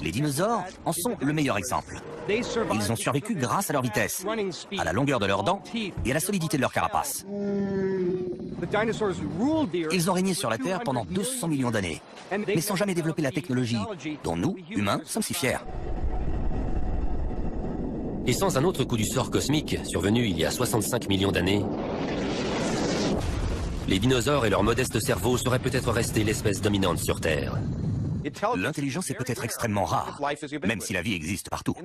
Les dinosaures en sont le meilleur exemple. Ils ont survécu grâce à leur vitesse, à la longueur de leurs dents et à la solidité de leur carapace. Ils ont régné sur la Terre pendant 200 millions d'années, mais sans jamais développer la technologie dont nous, humains, sommes si fiers. Et sans un autre coup du sort cosmique survenu il y a 65 millions d'années, les dinosaures et leur modeste cerveau seraient peut-être restés l'espèce dominante sur Terre. L'intelligence est peut-être extrêmement rare, même si la vie existe partout.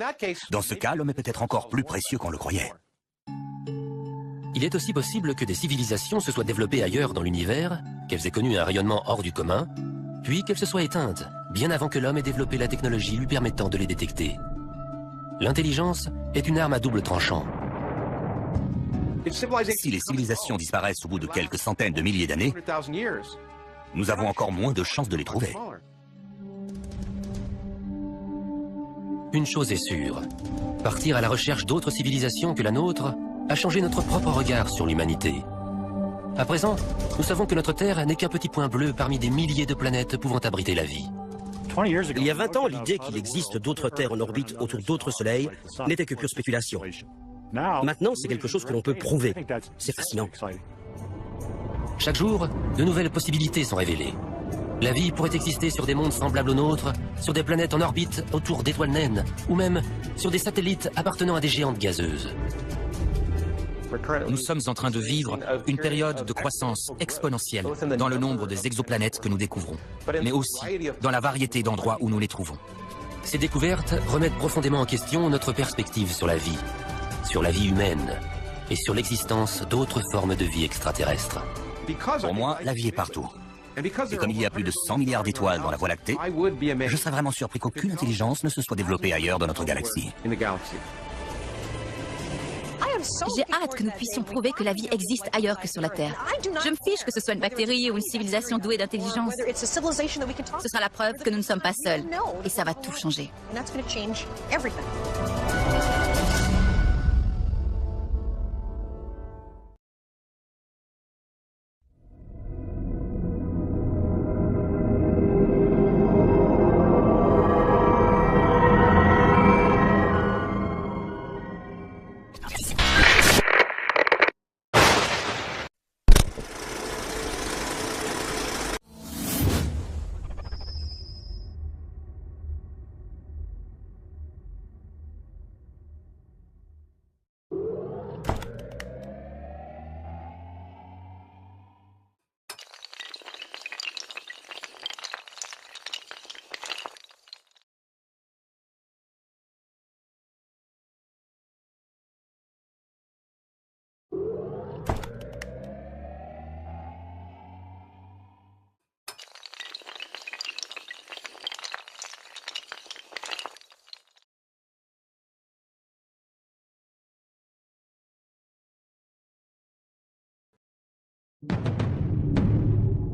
Dans ce cas, l'homme est peut-être encore plus précieux qu'on le croyait. Il est aussi possible que des civilisations se soient développées ailleurs dans l'univers, qu'elles aient connu un rayonnement hors du commun, puis qu'elles se soient éteintes, bien avant que l'homme ait développé la technologie lui permettant de les détecter. L'intelligence est une arme à double tranchant. Si les civilisations disparaissent au bout de quelques centaines de milliers d'années, nous avons encore moins de chances de les trouver. Une chose est sûre, partir à la recherche d'autres civilisations que la nôtre a changé notre propre regard sur l'humanité. À présent, nous savons que notre Terre n'est qu'un petit point bleu parmi des milliers de planètes pouvant abriter la vie. Il y a 20 ans, l'idée qu'il existe d'autres terres en orbite autour d'autres soleils n'était que pure spéculation. Maintenant, c'est quelque chose que l'on peut prouver. C'est fascinant. Chaque jour, de nouvelles possibilités sont révélées. La vie pourrait exister sur des mondes semblables aux nôtres, sur des planètes en orbite autour d'étoiles naines, ou même sur des satellites appartenant à des géantes gazeuses. Nous sommes en train de vivre une période de croissance exponentielle dans le nombre des exoplanètes que nous découvrons, mais aussi dans la variété d'endroits où nous les trouvons. Ces découvertes remettent profondément en question notre perspective sur la vie humaine, et sur l'existence d'autres formes de vie extraterrestres. Pour moi, la vie est partout. Et comme il y a plus de 100 milliards d'étoiles dans la Voie lactée, je serais vraiment surpris qu'aucune intelligence ne se soit développée ailleurs dans notre galaxie. J'ai hâte que nous puissions prouver que la vie existe ailleurs que sur la Terre. Je me fiche que ce soit une bactérie ou une civilisation douée d'intelligence. Ce sera la preuve que nous ne sommes pas seuls. Et ça va tout changer.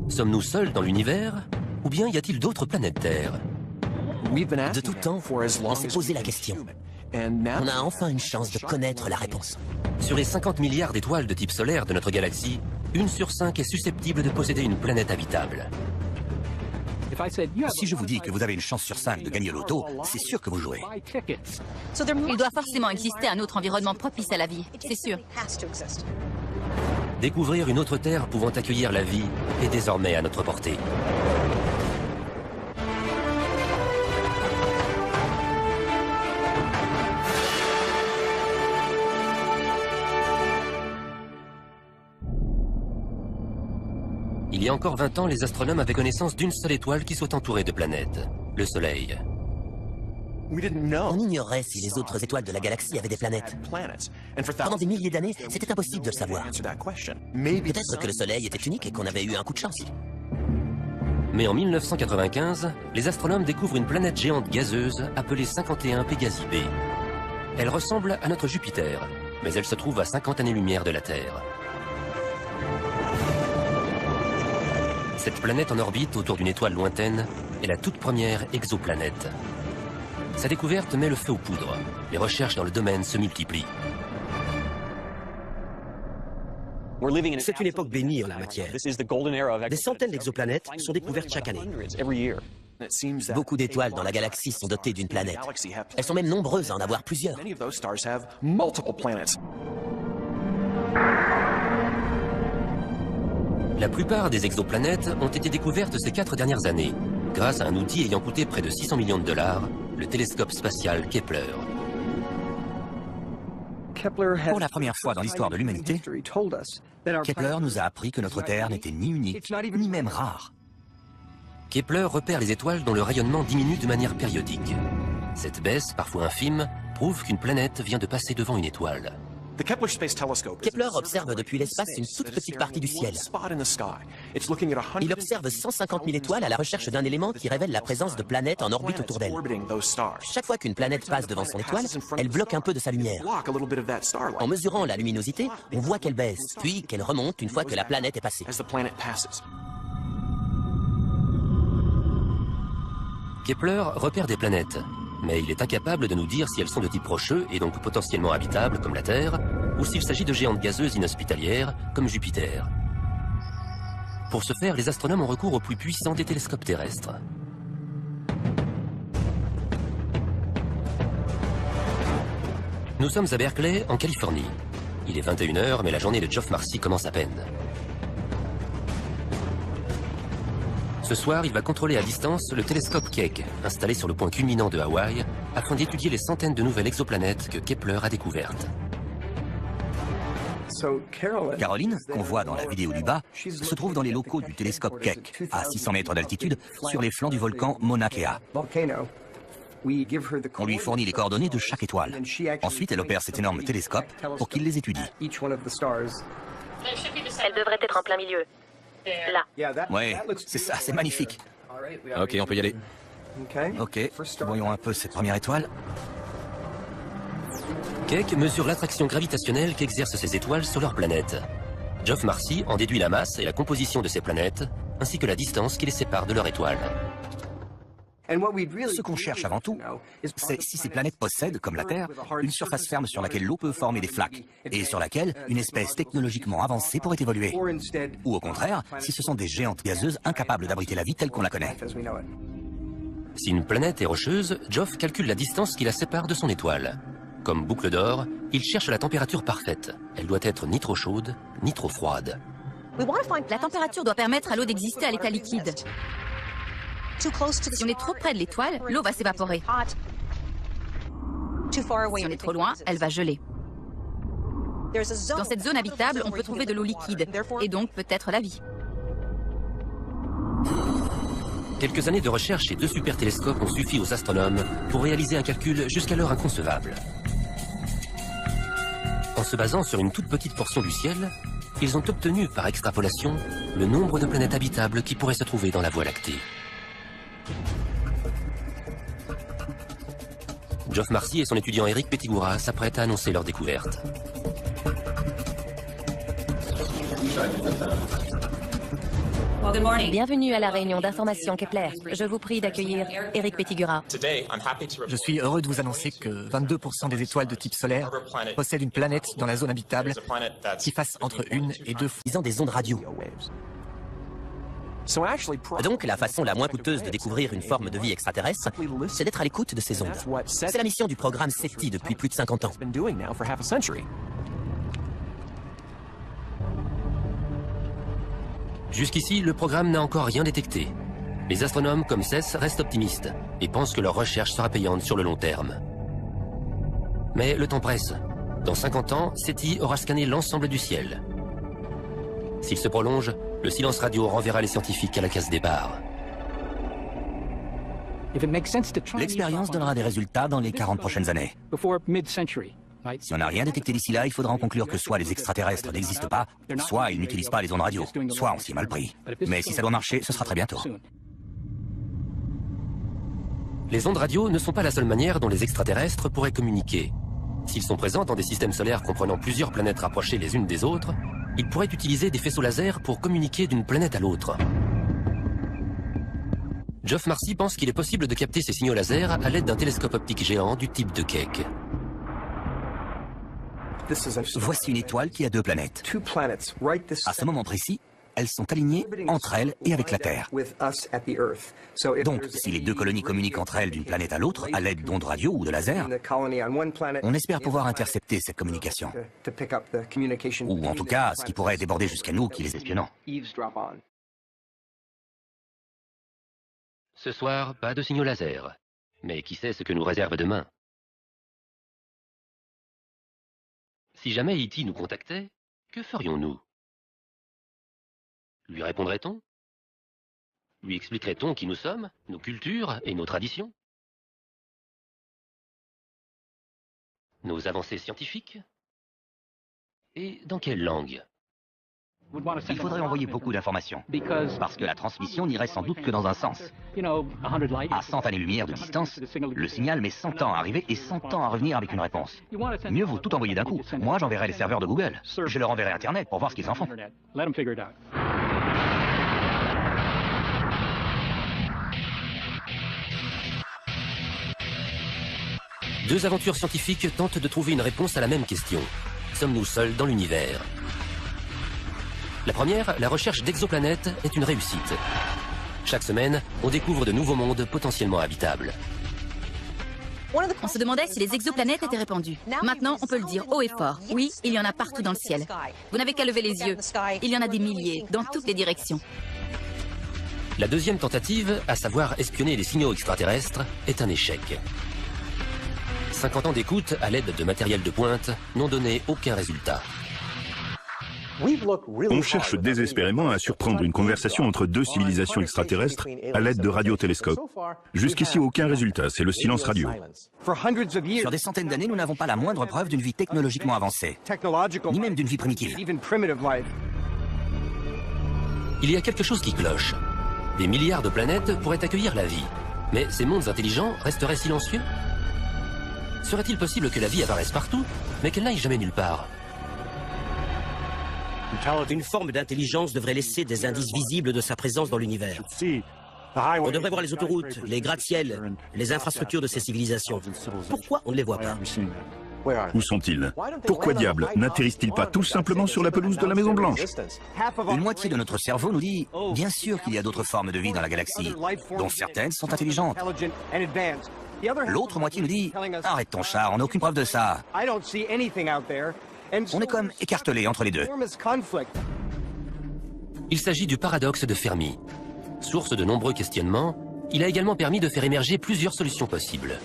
Sommes-nous seuls dans l'univers? Ou bien y a-t-il d'autres planètes Terre? De tout temps, on s'est posé la question. On a enfin une chance de connaître la réponse. Sur les 50 milliards d'étoiles de type solaire de notre galaxie, 1 sur 5 est susceptible de posséder une planète habitable. Si je vous dis que vous avez une chance sur 5 de gagner au loto, c'est sûr que vous jouez. Il doit forcément exister un autre environnement propice à la vie, c'est sûr. Découvrir une autre Terre pouvant accueillir la vie est désormais à notre portée. Il y a encore 20 ans, les astronomes avaient connaissance d'une seule étoile qui soit entourée de planètes, le Soleil. On ignorait si les autres étoiles de la galaxie avaient des planètes. Pendant des milliers d'années, c'était impossible de le savoir. Peut-être que le Soleil était unique et qu'on avait eu un coup de chance. Mais en 1995, les astronomes découvrent une planète géante gazeuse appelée 51 Pégasi b. Elle ressemble à notre Jupiter, mais elle se trouve à 50 années-lumière de la Terre. Cette planète en orbite autour d'une étoile lointaine est la toute première exoplanète. Sa découverte met le feu aux poudres. Les recherches dans le domaine se multiplient. C'est une époque bénie en la matière. Des centaines d'exoplanètes sont découvertes chaque année. Beaucoup d'étoiles dans la galaxie sont dotées d'une planète. Elles sont même nombreuses à en avoir plusieurs. La plupart des exoplanètes ont été découvertes ces 4 dernières années, grâce à un outil ayant coûté près de 600 millions de $, le télescope spatial Kepler. Pour la première fois dans l'histoire de l'humanité, Kepler nous a appris que notre Terre n'était ni unique, ni même rare. Kepler repère les étoiles dont le rayonnement diminue de manière périodique. Cette baisse, parfois infime, prouve qu'une planète vient de passer devant une étoile. Kepler observe depuis l'espace une toute petite partie du ciel. Il observe 150 000 étoiles à la recherche d'un élément qui révèle la présence de planètes en orbite autour d'elle. Chaque fois qu'une planète passe devant son étoile, elle bloque un peu de sa lumière. En mesurant la luminosité, on voit qu'elle baisse, puis qu'elle remonte une fois que la planète est passée. Kepler repère des planètes, mais il est incapable de nous dire si elles sont de type rocheux et donc potentiellement habitables comme la Terre, ou s'il s'agit de géantes gazeuses inhospitalières comme Jupiter. Pour ce faire, les astronomes ont recours au plus puissant des télescopes terrestres. Nous sommes à Berkeley, en Californie. Il est 21 h, mais la journée de Geoff Marcy commence à peine. Ce soir, il va contrôler à distance le télescope Keck, installé sur le point culminant de Hawaï, afin d'étudier les centaines de nouvelles exoplanètes que Kepler a découvertes. Caroline, qu'on voit dans la vidéo du bas, se trouve dans les locaux du télescope Keck, à 600 mètres d'altitude, sur les flancs du volcan Mauna Kea. On lui fournit les coordonnées de chaque étoile. Ensuite, elle opère cet énorme télescope pour qu'il les étudie. Elle devrait être en plein milieu. Là. Ouais, c'est ça, c'est magnifique. Ok, on peut y aller. Ok, voyons un peu cette première étoile. Keck mesure l'attraction gravitationnelle qu'exercent ces étoiles sur leur planète. Geoff Marcy en déduit la masse et la composition de ces planètes, ainsi que la distance qui les sépare de leur étoile. Ce qu'on cherche avant tout, c'est si ces planètes possèdent, comme la Terre, une surface ferme sur laquelle l'eau peut former des flaques, et sur laquelle une espèce technologiquement avancée pourrait évoluer. Ou au contraire, si ce sont des géantes gazeuses incapables d'abriter la vie telle qu'on la connaît. Si une planète est rocheuse, Geoff calcule la distance qui la sépare de son étoile. Comme boucle d'or, il cherche la température parfaite. Elle doit être ni trop chaude, ni trop froide. La température doit permettre à l'eau d'exister à l'état liquide. Si on est trop près de l'étoile, l'eau va s'évaporer. Si on est trop loin, elle va geler. Dans cette zone habitable, on peut trouver de l'eau liquide, et donc peut-être la vie. Quelques années de recherche et 2 super télescopes ont suffi aux astronomes pour réaliser un calcul jusqu'alors inconcevable. En se basant sur une toute petite portion du ciel, ils ont obtenu par extrapolation le nombre de planètes habitables qui pourraient se trouver dans la Voie lactée. Geoff Marcy et son étudiant Eric Pettigura s'apprêtent à annoncer leur découverte. Bienvenue à la réunion d'information Kepler. Je vous prie d'accueillir Eric Pettigura. Je suis heureux de vous annoncer que 22% des étoiles de type solaire possèdent une planète dans la zone habitable qui fasse entre 1 et 2 fois des ondes radio. Donc, la façon la moins coûteuse de découvrir une forme de vie extraterrestre, c'est d'être à l'écoute de ces ondes. C'est la mission du programme SETI depuis plus de 50 ans. Jusqu'ici, le programme n'a encore rien détecté. Les astronomes comme CES restent optimistes et pensent que leur recherche sera payante sur le long terme. Mais le temps presse. Dans 50 ans, SETI aura scanné l'ensemble du ciel. S'il se prolonge, le silence radio renverra les scientifiques à la case départ. L'expérience donnera des résultats dans les 40 prochaines années. Si on n'a rien détecté d'ici là, il faudra en conclure que soit les extraterrestres n'existent pas, soit ils n'utilisent pas les ondes radio, soit on s'y est mal pris. Mais si ça doit marcher, ce sera très bientôt. Les ondes radio ne sont pas la seule manière dont les extraterrestres pourraient communiquer. S'ils sont présents dans des systèmes solaires comprenant plusieurs planètes rapprochées les unes des autres, ils pourraient utiliser des faisceaux laser pour communiquer d'une planète à l'autre. Geoff Marcy pense qu'il est possible de capter ces signaux laser à l'aide d'un télescope optique géant du type de Keck. Voici une étoile qui a 2 planètes. À ce moment précis, elles sont alignées entre elles et avec la Terre. Donc, si les 2 colonies communiquent entre elles d'une planète à l'autre à l'aide d'ondes radio ou de laser, on espère pouvoir intercepter cette communication. Ou en tout cas, ce qui pourrait déborder jusqu'à nous qui les espionnons. Ce soir, pas de signaux laser. Mais qui sait ce que nous réserve demain? Si jamais E.T. nous contactait, que ferions-nous? Lui répondrait-on? Lui expliquerait-on qui nous sommes, nos cultures et nos traditions? Nos avancées scientifiques? Et dans quelle langue? Il faudrait envoyer beaucoup d'informations, parce que la transmission n'irait sans doute que dans un sens. À 100 années-lumière de distance, le signal met 100 ans à arriver et 100 ans à revenir avec une réponse. Mieux vaut tout envoyer d'un coup. Moi, j'enverrai les serveurs de Google. Je leur enverrai Internet pour voir ce qu'ils en font. Deux aventures scientifiques tentent de trouver une réponse à la même question. Sommes-nous seuls dans l'univers? La première, la recherche d'exoplanètes, est une réussite. Chaque semaine, on découvre de nouveaux mondes potentiellement habitables. On se demandait si les exoplanètes étaient répandues. Maintenant, on peut le dire haut et fort. Oui, il y en a partout dans le ciel. Vous n'avez qu'à lever les yeux. Il y en a des milliers, dans toutes les directions. La deuxième tentative, à savoir espionner les signaux extraterrestres, est un échec. 50 ans d'écoute à l'aide de matériel de pointe n'ont donné aucun résultat. On cherche désespérément à surprendre une conversation entre deux civilisations extraterrestres à l'aide de radiotélescopes. Jusqu'ici, aucun résultat, c'est le silence radio. Sur des centaines d'années, nous n'avons pas la moindre preuve d'une vie technologiquement avancée, ni même d'une vie primitive. Il y a quelque chose qui cloche. Des milliards de planètes pourraient accueillir la vie. Mais ces mondes intelligents resteraient silencieux? Serait-il possible que la vie apparaisse partout, mais qu'elle n'aille jamais nulle part? Une forme d'intelligence devrait laisser des indices visibles de sa présence dans l'univers. On devrait voir les autoroutes, les gratte-ciels, les infrastructures de ces civilisations. Pourquoi on ne les voit pas? Où sont-ils? Pourquoi diable n'atterrissent-ils pas tout simplement sur la pelouse de la Maison Blanche? Une moitié de notre cerveau nous dit « Bien sûr qu'il y a d'autres formes de vie dans la galaxie, dont certaines sont intelligentes. » L'autre moitié nous dit « Arrête ton char, on n'a aucune preuve de ça. » On est comme écartelés entre les deux. Il s'agit du paradoxe de Fermi. Source de nombreux questionnements, il a également permis de faire émerger plusieurs solutions possibles.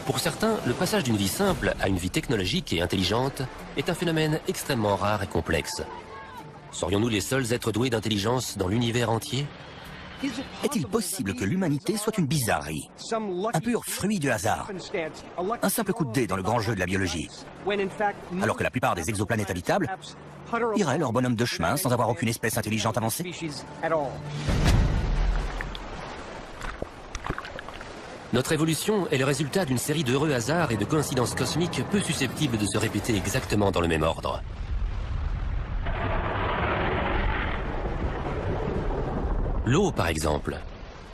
Pour certains, le passage d'une vie simple à une vie technologique et intelligente est un phénomène extrêmement rare et complexe. Serions-nous les seuls êtres doués d'intelligence dans l'univers entier? Est-il possible que l'humanité soit une bizarrerie, un pur fruit du hasard, un simple coup de dé dans le grand jeu de la biologie, alors que la plupart des exoplanètes habitables iraient leur bonhomme de chemin sans avoir aucune espèce intelligente avancée? Notre évolution est le résultat d'une série d'heureux hasards et de coïncidences cosmiques peu susceptibles de se répéter exactement dans le même ordre. L'eau, par exemple.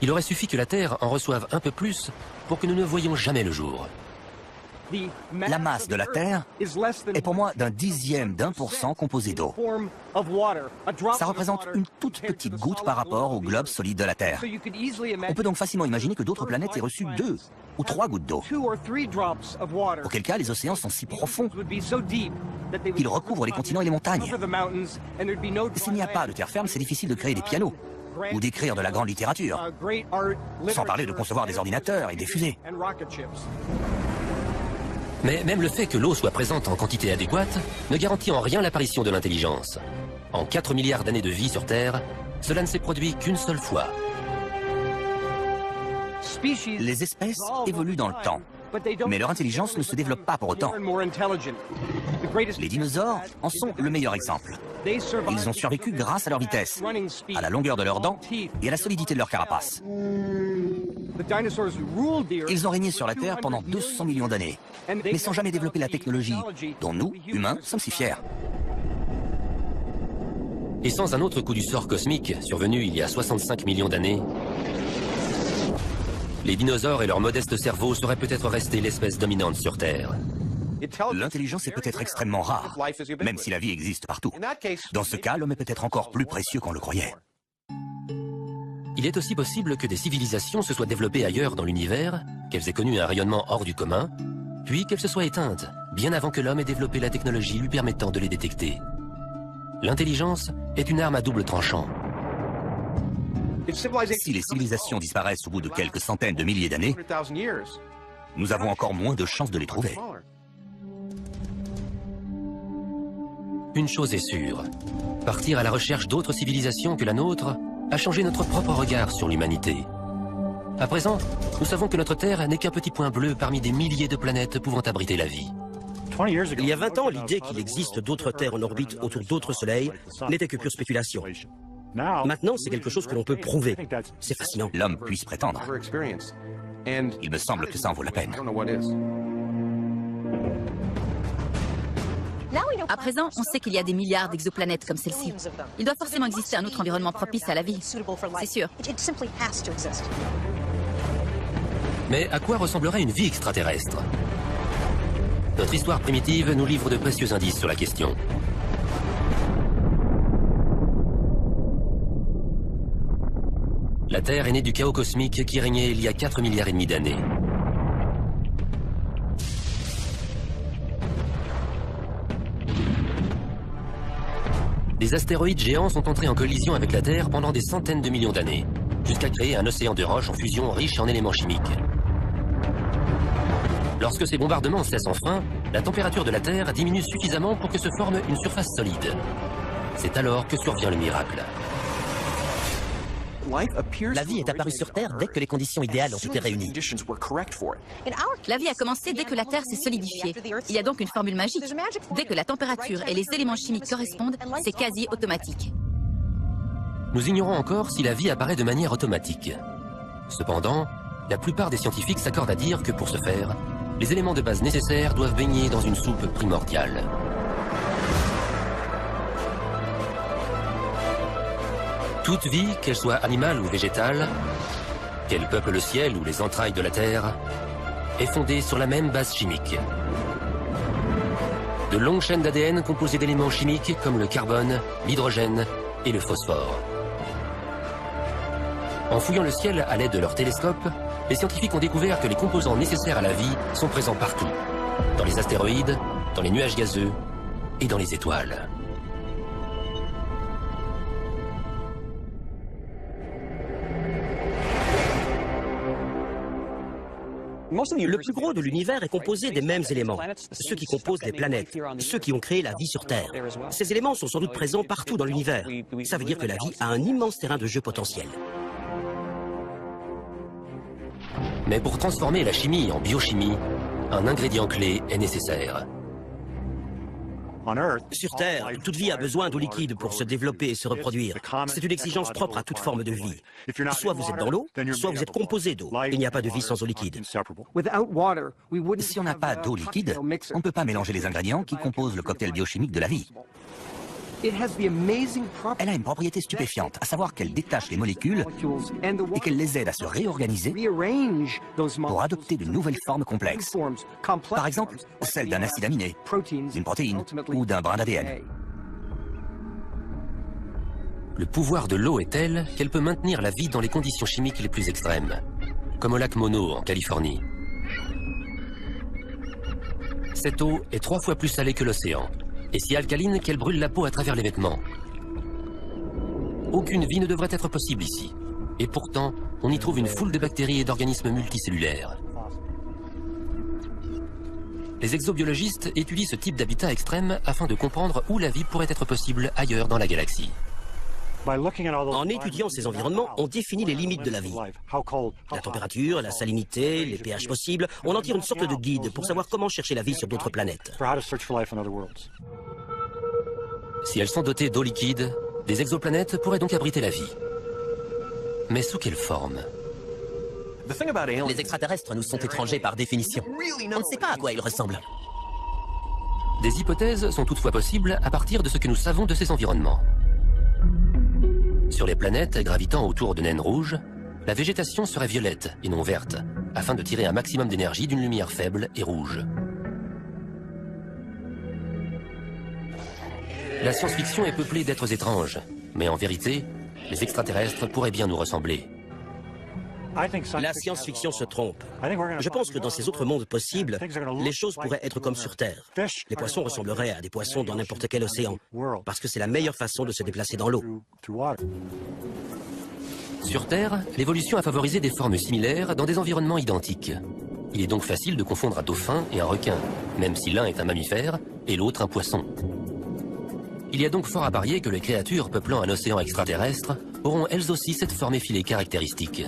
Il aurait suffi que la Terre en reçoive un peu plus pour que nous ne voyions jamais le jour. La masse de la Terre est pour moi d'un dixième d'1% composé d'eau. Ça représente une toute petite goutte par rapport au globe solide de la Terre. On peut donc facilement imaginer que d'autres planètes aient reçu 2 ou 3 gouttes d'eau. Auquel cas, les océans sont si profonds qu'ils recouvrent les continents et les montagnes. S'il n'y a pas de terre ferme, c'est difficile de créer des pianos ou d'écrire de la grande littérature, sans parler de concevoir des ordinateurs et des fusées. Mais même le fait que l'eau soit présente en quantité adéquate ne garantit en rien l'apparition de l'intelligence. En 4 milliards d'années de vie sur Terre, cela ne s'est produit qu'une seule fois. Les espèces évoluent dans le temps, mais leur intelligence ne se développe pas pour autant. Les dinosaures en sont le meilleur exemple. Ils ont survécu grâce à leur vitesse, à la longueur de leurs dents et à la solidité de leur carapace. Ils ont régné sur la Terre pendant 200 millions d'années, mais sans jamais développer la technologie dont nous, humains, sommes si fiers. Et sans un autre coup du sort cosmique survenu il y a 65 millions d'années, les dinosaures et leur modeste cerveau seraient peut-être restés l'espèce dominante sur Terre. L'intelligence est peut-être extrêmement rare, même si la vie existe partout. Dans ce cas, l'homme est peut-être encore plus précieux qu'on le croyait. Il est aussi possible que des civilisations se soient développées ailleurs dans l'univers, qu'elles aient connu un rayonnement hors du commun, puis qu'elles se soient éteintes, bien avant que l'homme ait développé la technologie lui permettant de les détecter. L'intelligence est une arme à double tranchant. Si les civilisations disparaissent au bout de quelques centaines de milliers d'années, nous avons encore moins de chances de les trouver. Une chose est sûre, partir à la recherche d'autres civilisations que la nôtre a changé notre propre regard sur l'humanité. À présent, nous savons que notre Terre n'est qu'un petit point bleu parmi des milliers de planètes pouvant abriter la vie. Il y a 20 ans, l'idée qu'il existe d'autres terres en orbite autour d'autres soleils n'était que pure spéculation. Maintenant, c'est quelque chose que l'on peut prouver. C'est fascinant. L'homme puisse prétendre. Il me semble que ça en vaut la peine. À présent, on sait qu'il y a des milliards d'exoplanètes comme celle-ci. Il doit forcément exister un autre environnement propice à la vie. C'est sûr. Mais à quoi ressemblerait une vie extraterrestre? Notre histoire primitive nous livre de précieux indices sur la question. La Terre est née du chaos cosmique qui régnait il y a 4 milliards et demi d'années. des astéroïdes géants sont entrés en collision avec la Terre pendant des centaines de millions d'années, jusqu'à créer un océan de roches en fusion riche en éléments chimiques. Lorsque ces bombardements cessent enfin, la température de la Terre diminue suffisamment pour que se forme une surface solide. C'est alors que survient le miracle. La vie est apparue sur Terre dès que les conditions idéales ont été réunies. La vie a commencé dès que la Terre s'est solidifiée. Il y a donc une formule magique. Dès que la température et les éléments chimiques correspondent, c'est quasi automatique. Nous ignorons encore si la vie apparaît de manière automatique. Cependant, la plupart des scientifiques s'accordent à dire que pour ce faire, les éléments de base nécessaires doivent baigner dans une soupe primordiale. Toute vie, qu'elle soit animale ou végétale, qu'elle peuple le ciel ou les entrailles de la Terre, est fondée sur la même base chimique. De longues chaînes d'ADN composées d'éléments chimiques comme le carbone, l'hydrogène et le phosphore. En fouillant le ciel à l'aide de leurs télescopes, les scientifiques ont découvert que les composants nécessaires à la vie sont présents partout, dans les astéroïdes, dans les nuages gazeux et dans les étoiles. Le plus gros de l'univers est composé des mêmes éléments, ceux qui composent les planètes, ceux qui ont créé la vie sur Terre. Ces éléments sont sans doute présents partout dans l'univers. Ça veut dire que la vie a un immense terrain de jeu potentiel. Mais pour transformer la chimie en biochimie, un ingrédient clé est nécessaire. Sur Terre, toute vie a besoin d'eau liquide pour se développer et se reproduire. C'est une exigence propre à toute forme de vie. Soit vous êtes dans l'eau, soit vous êtes composé d'eau. Il n'y a pas de vie sans eau liquide. Si on n'a pas d'eau liquide, on ne peut pas mélanger les ingrédients qui composent le cocktail biochimique de la vie. Elle a une propriété stupéfiante, à savoir qu'elle détache les molécules et qu'elle les aide à se réorganiser pour adopter de nouvelles formes complexes. Par exemple, celle d'un acide aminé, d'une protéine ou d'un brin d'ADN. Le pouvoir de l'eau est tel qu'elle peut maintenir la vie dans les conditions chimiques les plus extrêmes, comme au lac Mono en Californie. Cette eau est 3 fois plus salée que l'océan, et si alcaline qu'elle brûle la peau à travers les vêtements. Aucune vie ne devrait être possible ici. Et pourtant, on y trouve une foule de bactéries et d'organismes multicellulaires. Les exobiologistes étudient ce type d'habitat extrême afin de comprendre où la vie pourrait être possible ailleurs dans la galaxie. En étudiant ces environnements, on définit les limites de la vie. La température, la salinité, les pH possibles, on en tire une sorte de guide pour savoir comment chercher la vie sur d'autres planètes. Si elles sont dotées d'eau liquide, des exoplanètes pourraient donc abriter la vie. Mais sous quelle forme? Les extraterrestres nous sont étrangers par définition. On ne sait pas à quoi ils ressemblent. Des hypothèses sont toutefois possibles à partir de ce que nous savons de ces environnements. Sur les planètes gravitant autour de naines rouges, la végétation serait violette et non verte, afin de tirer un maximum d'énergie d'une lumière faible et rouge. La science-fiction est peuplée d'êtres étranges, mais en vérité, les extraterrestres pourraient bien nous ressembler. La science-fiction se trompe. Je pense que dans ces autres mondes possibles, les choses pourraient être comme sur Terre. Les poissons ressembleraient à des poissons dans n'importe quel océan, parce que c'est la meilleure façon de se déplacer dans l'eau. Sur Terre, l'évolution a favorisé des formes similaires dans des environnements identiques. Il est donc facile de confondre un dauphin et un requin, même si l'un est un mammifère et l'autre un poisson. Il y a donc fort à parier que les créatures peuplant un océan extraterrestre auront elles aussi cette forme effilée caractéristique.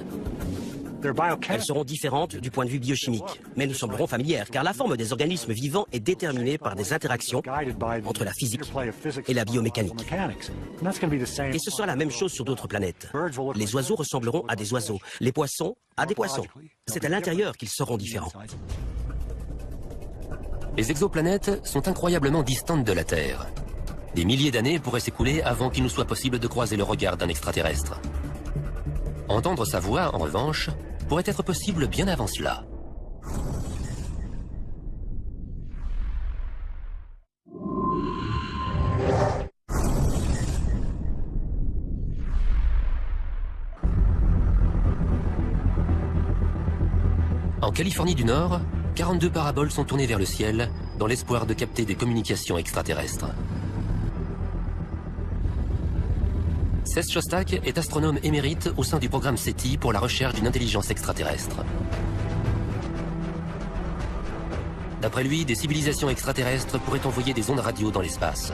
Elles seront différentes du point de vue biochimique, mais nous semblerons familières, car la forme des organismes vivants est déterminée par des interactions entre la physique et la biomécanique. Et ce sera la même chose sur d'autres planètes. Les oiseaux ressembleront à des oiseaux, les poissons à des poissons. C'est à l'intérieur qu'ils seront différents. Les exoplanètes sont incroyablement distantes de la Terre. Des milliers d'années pourraient s'écouler avant qu'il nous soit possible de croiser le regard d'un extraterrestre. Entendre sa voix, en revanche, pourrait être possible bien avant cela. En Californie du Nord, 42 paraboles sont tournées vers le ciel dans l'espoir de capter des communications extraterrestres. Seth Shostak est astronome émérite au sein du programme SETI pour la recherche d'une intelligence extraterrestre. D'après lui, des civilisations extraterrestres pourraient envoyer des ondes radio dans l'espace.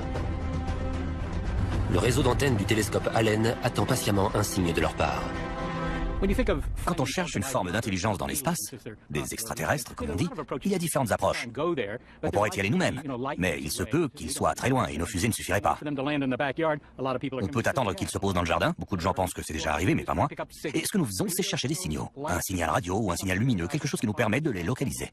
Le réseau d'antennes du télescope Allen attend patiemment un signe de leur part. Quand on cherche une forme d'intelligence dans l'espace, des extraterrestres, comme on dit, il y a différentes approches. On pourrait y aller nous-mêmes, mais il se peut qu'ils soient très loin et nos fusées ne suffiraient pas. On peut attendre qu'ils se posent dans le jardin, beaucoup de gens pensent que c'est déjà arrivé, mais pas moi. Et ce que nous faisons, c'est chercher des signaux, un signal radio ou un signal lumineux, quelque chose qui nous permet de les localiser.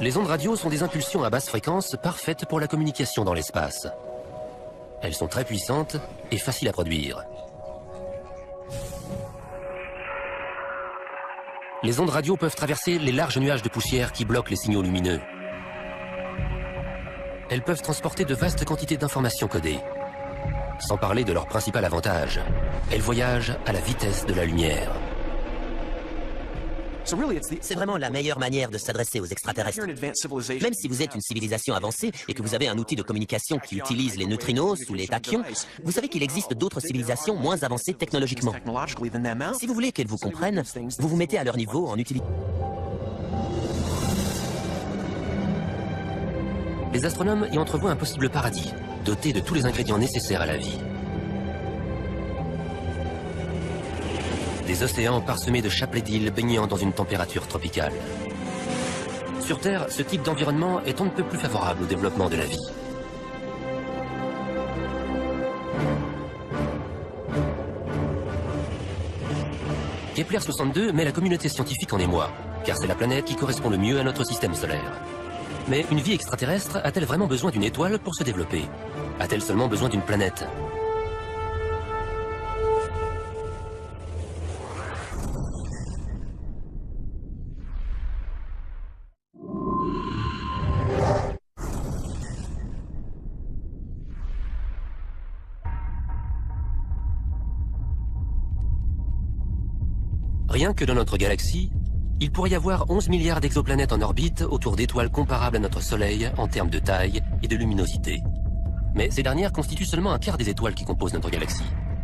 Les ondes radio sont des impulsions à basse fréquence parfaites pour la communication dans l'espace. Elles sont très puissantes et faciles à produire. Les ondes radio peuvent traverser les larges nuages de poussière qui bloquent les signaux lumineux. Elles peuvent transporter de vastes quantités d'informations codées. Sans parler de leur principal avantage, elles voyagent à la vitesse de la lumière. C'est vraiment la meilleure manière de s'adresser aux extraterrestres. Même si vous êtes une civilisation avancée et que vous avez un outil de communication qui utilise les neutrinos ou les tachyons, vous savez qu'il existe d'autres civilisations moins avancées technologiquement. Si vous voulez qu'elles vous comprennent, vous vous mettez à leur niveau en utilisant... Les astronomes y entrevoient un possible paradis, doté de tous les ingrédients nécessaires à la vie. Des océans parsemés de chapelets d'îles baignant dans une température tropicale. Sur Terre, ce type d'environnement est on ne peut plus favorable au développement de la vie. Kepler 62 met la communauté scientifique en émoi, car c'est la planète qui correspond le mieux à notre système solaire. Mais une vie extraterrestre a-t-elle vraiment besoin d'une étoile pour se développer? A-t-elle seulement besoin d'une planète? Rien que dans notre galaxie, il pourrait y avoir 11 milliards d'exoplanètes en orbite autour d'étoiles comparables à notre Soleil en termes de taille et de luminosité. Mais ces dernières constituent seulement un quart des étoiles qui composent notre galaxie.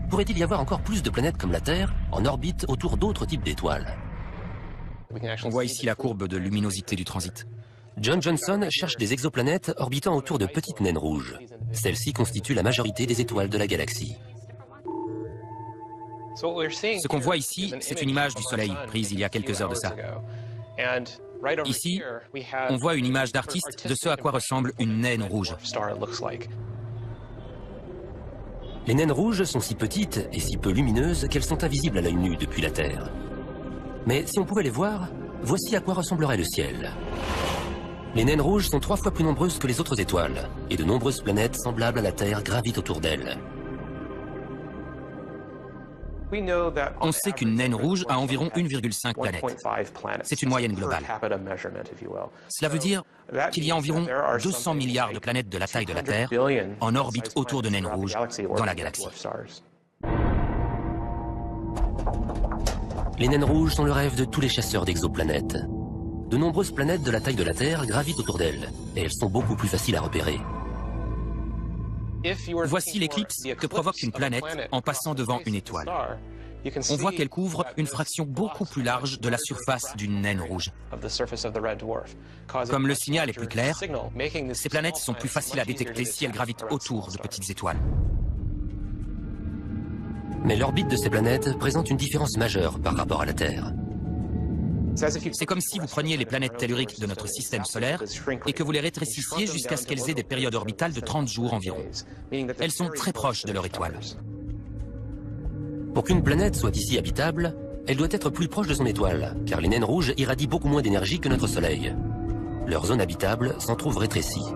Pourrait-il y avoir encore plus de planètes comme la Terre en orbite autour d'autres types d'étoiles? On voit ici la courbe de luminosité du transit. John Johnson cherche des exoplanètes orbitant autour de petites naines rouges. Celles-ci constituent la majorité des étoiles de la galaxie. Ce qu'on voit ici, c'est une image du Soleil, prise il y a quelques heures de ça. Ici, on voit une image d'artiste de ce à quoi ressemble une naine rouge. Les naines rouges sont si petites et si peu lumineuses qu'elles sont invisibles à l'œil nu depuis la Terre. Mais si on pouvait les voir, voici à quoi ressemblerait le ciel. Les naines rouges sont 3 fois plus nombreuses que les autres étoiles, et de nombreuses planètes semblables à la Terre gravitent autour d'elles. On sait qu'une naine rouge a environ 1,5 planètes. C'est une moyenne globale. Cela veut dire qu'il y a environ 200 milliards de planètes de la taille de la Terre en orbite autour de naines rouges dans la galaxie. Les naines rouges sont le rêve de tous les chasseurs d'exoplanètes. De nombreuses planètes de la taille de la Terre gravitent autour d'elles, et elles sont beaucoup plus faciles à repérer. Voici l'éclipse que provoque une planète en passant devant une étoile. On voit qu'elle couvre une fraction beaucoup plus large de la surface d'une naine rouge. Comme le signal est plus clair, ces planètes sont plus faciles à détecter si elles gravitent autour de petites étoiles. Mais l'orbite de ces planètes présente une différence majeure par rapport à la Terre. C'est comme si vous preniez les planètes telluriques de notre système solaire et que vous les rétrécissiez jusqu'à ce qu'elles aient des périodes orbitales de 30 jours environ. Elles sont très proches de leur étoile. Pour qu'une planète soit ici habitable, elle doit être plus proche de son étoile, car les naines rouges irradient beaucoup moins d'énergie que notre Soleil. Leur zone habitable s'en trouve rétrécie.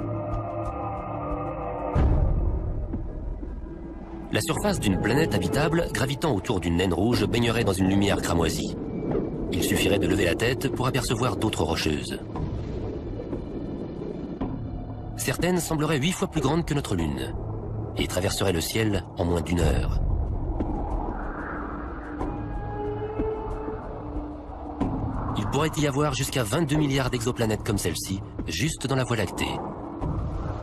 La surface d'une planète habitable gravitant autour d'une naine rouge baignerait dans une lumière cramoisie. Il suffirait de lever la tête pour apercevoir d'autres rocheuses. Certaines sembleraient 8 fois plus grandes que notre Lune et traverseraient le ciel en moins d'1 heure. Il pourrait y avoir jusqu'à 22 milliards d'exoplanètes comme celle-ci, juste dans la Voie lactée.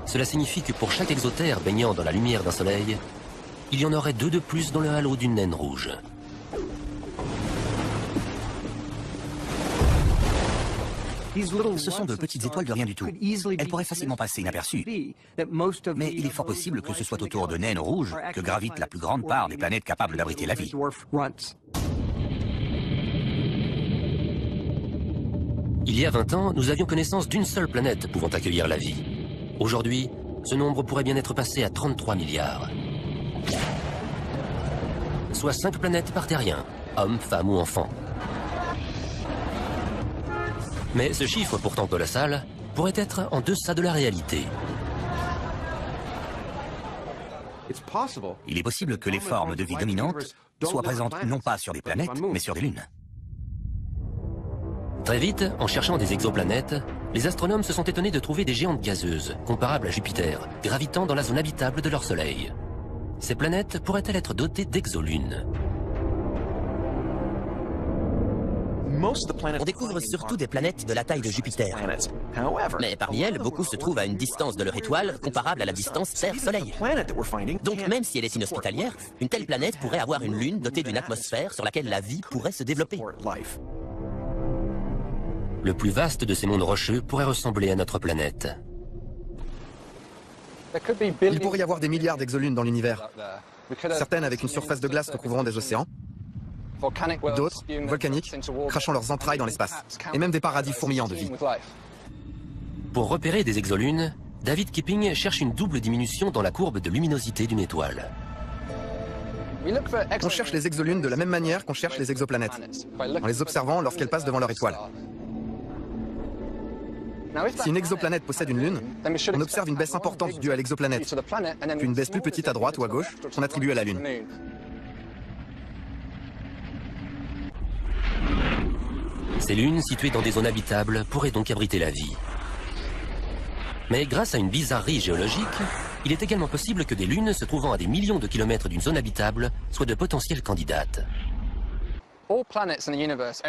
Cela signifie que pour chaque exotère baignant dans la lumière d'un soleil, il y en aurait 2 de plus dans le halo d'une naine rouge. Ce sont de petites étoiles de rien du tout. Elles pourraient facilement passer inaperçues. Mais il est fort possible que ce soit autour de naines rouges que gravite la plus grande part des planètes capables d'abriter la vie. Il y a 20 ans, nous avions connaissance d'une seule planète pouvant accueillir la vie. Aujourd'hui, ce nombre pourrait bien être passé à 33 milliards. Soit 5 planètes par terrien, hommes, femmes ou enfants. Mais ce chiffre, pourtant colossal, pourrait être en deçà de la réalité. Il est possible que les formes de vie dominantes soient présentes non pas sur des planètes, mais sur des lunes. Très vite, en cherchant des exoplanètes, les astronomes se sont étonnés de trouver des géantes gazeuses, comparables à Jupiter, gravitant dans la zone habitable de leur Soleil. Ces planètes pourraient-elles être dotées d'exolunes? On découvre surtout des planètes de la taille de Jupiter. Mais parmi elles, beaucoup se trouvent à une distance de leur étoile comparable à la distance Terre-Soleil. Donc même si elle est inhospitalière, une telle planète pourrait avoir une lune dotée d'une atmosphère sur laquelle la vie pourrait se développer. Le plus vaste de ces mondes rocheux pourrait ressembler à notre planète. Il pourrait y avoir des milliards d'exolunes dans l'univers. Certaines avec une surface de glace recouvrant des océans, d'autres volcaniques, crachant leurs entrailles dans l'espace, et même des paradis fourmillants de vie. Pour repérer des exolunes, David Kipping cherche une double diminution dans la courbe de luminosité d'une étoile. On cherche les exolunes de la même manière qu'on cherche les exoplanètes, en les observant lorsqu'elles passent devant leur étoile. Si une exoplanète possède une lune, on observe une baisse importante due à l'exoplanète, puis une baisse plus petite à droite ou à gauche qu'on attribue à la lune. Ces lunes, situées dans des zones habitables, pourraient donc abriter la vie. Mais grâce à une bizarrerie géologique, il est également possible que des lunes se trouvant à des millions de kilomètres d'une zone habitable soient de potentielles candidates.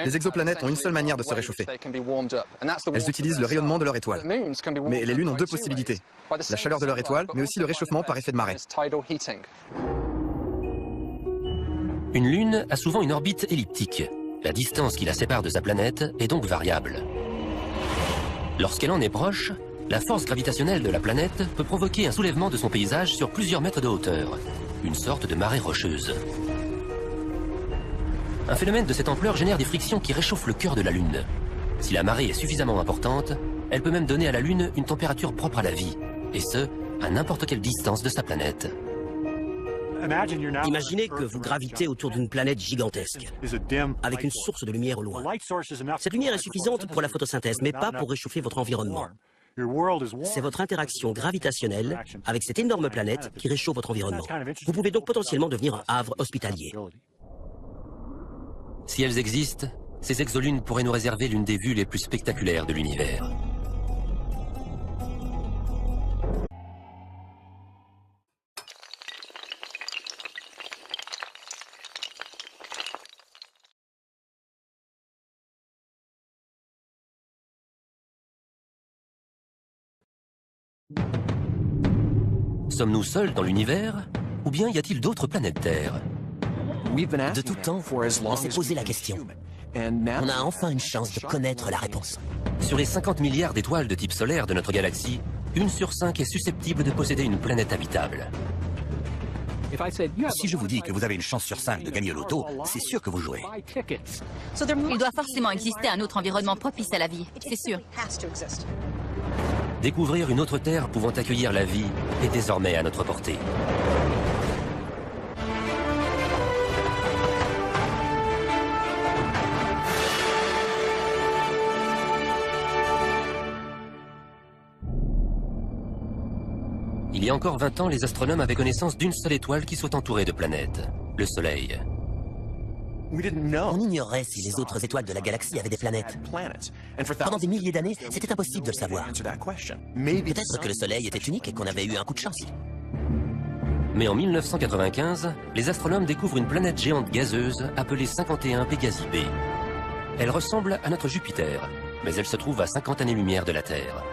Les exoplanètes ont une seule manière de se réchauffer. Elles utilisent le rayonnement de leur étoile. Mais les lunes ont 2 possibilités. La chaleur de leur étoile, mais aussi le réchauffement par effet de marée. Une lune a souvent une orbite elliptique. La distance qui la sépare de sa planète est donc variable. Lorsqu'elle en est proche, la force gravitationnelle de la planète peut provoquer un soulèvement de son paysage sur plusieurs mètres de hauteur, une sorte de marée rocheuse. Un phénomène de cette ampleur génère des frictions qui réchauffent le cœur de la Lune. Si la marée est suffisamment importante, elle peut même donner à la Lune une température propre à la vie, et ce, à n'importe quelle distance de sa planète. Imaginez que vous gravitez autour d'une planète gigantesque, avec une source de lumière au loin. Cette lumière est suffisante pour la photosynthèse, mais pas pour réchauffer votre environnement. C'est votre interaction gravitationnelle avec cette énorme planète qui réchauffe votre environnement. Vous pouvez donc potentiellement devenir un havre hospitalier. Si elles existent, ces exolunes pourraient nous réserver l'une des vues les plus spectaculaires de l'univers. Sommes-nous seuls dans l'univers, ou bien y a-t-il d'autres planètes Terre? De tout temps, on s'est posé la question. On a enfin une chance de connaître la réponse. Sur les 50 milliards d'étoiles de type solaire de notre galaxie, 1 sur 5 est susceptible de posséder une planète habitable. Si je vous dis que vous avez une chance sur 5 de gagner au loto, c'est sûr que vous jouez. Il doit forcément exister un autre environnement propice à la vie, c'est sûr. Découvrir une autre Terre pouvant accueillir la vie est désormais à notre portée. Il y a encore 20 ans, les astronomes avaient connaissance d'une seule étoile qui soit entourée de planètes, le Soleil. On ignorait si les autres étoiles de la galaxie avaient des planètes. Pendant des milliers d'années, c'était impossible de le savoir. Peut-être que le Soleil était unique et qu'on avait eu un coup de chance. Mais en 1995, les astronomes découvrent une planète géante gazeuse appelée 51 Pégasi b. Elle ressemble à notre Jupiter, mais elle se trouve à 50 années-lumière de la Terre.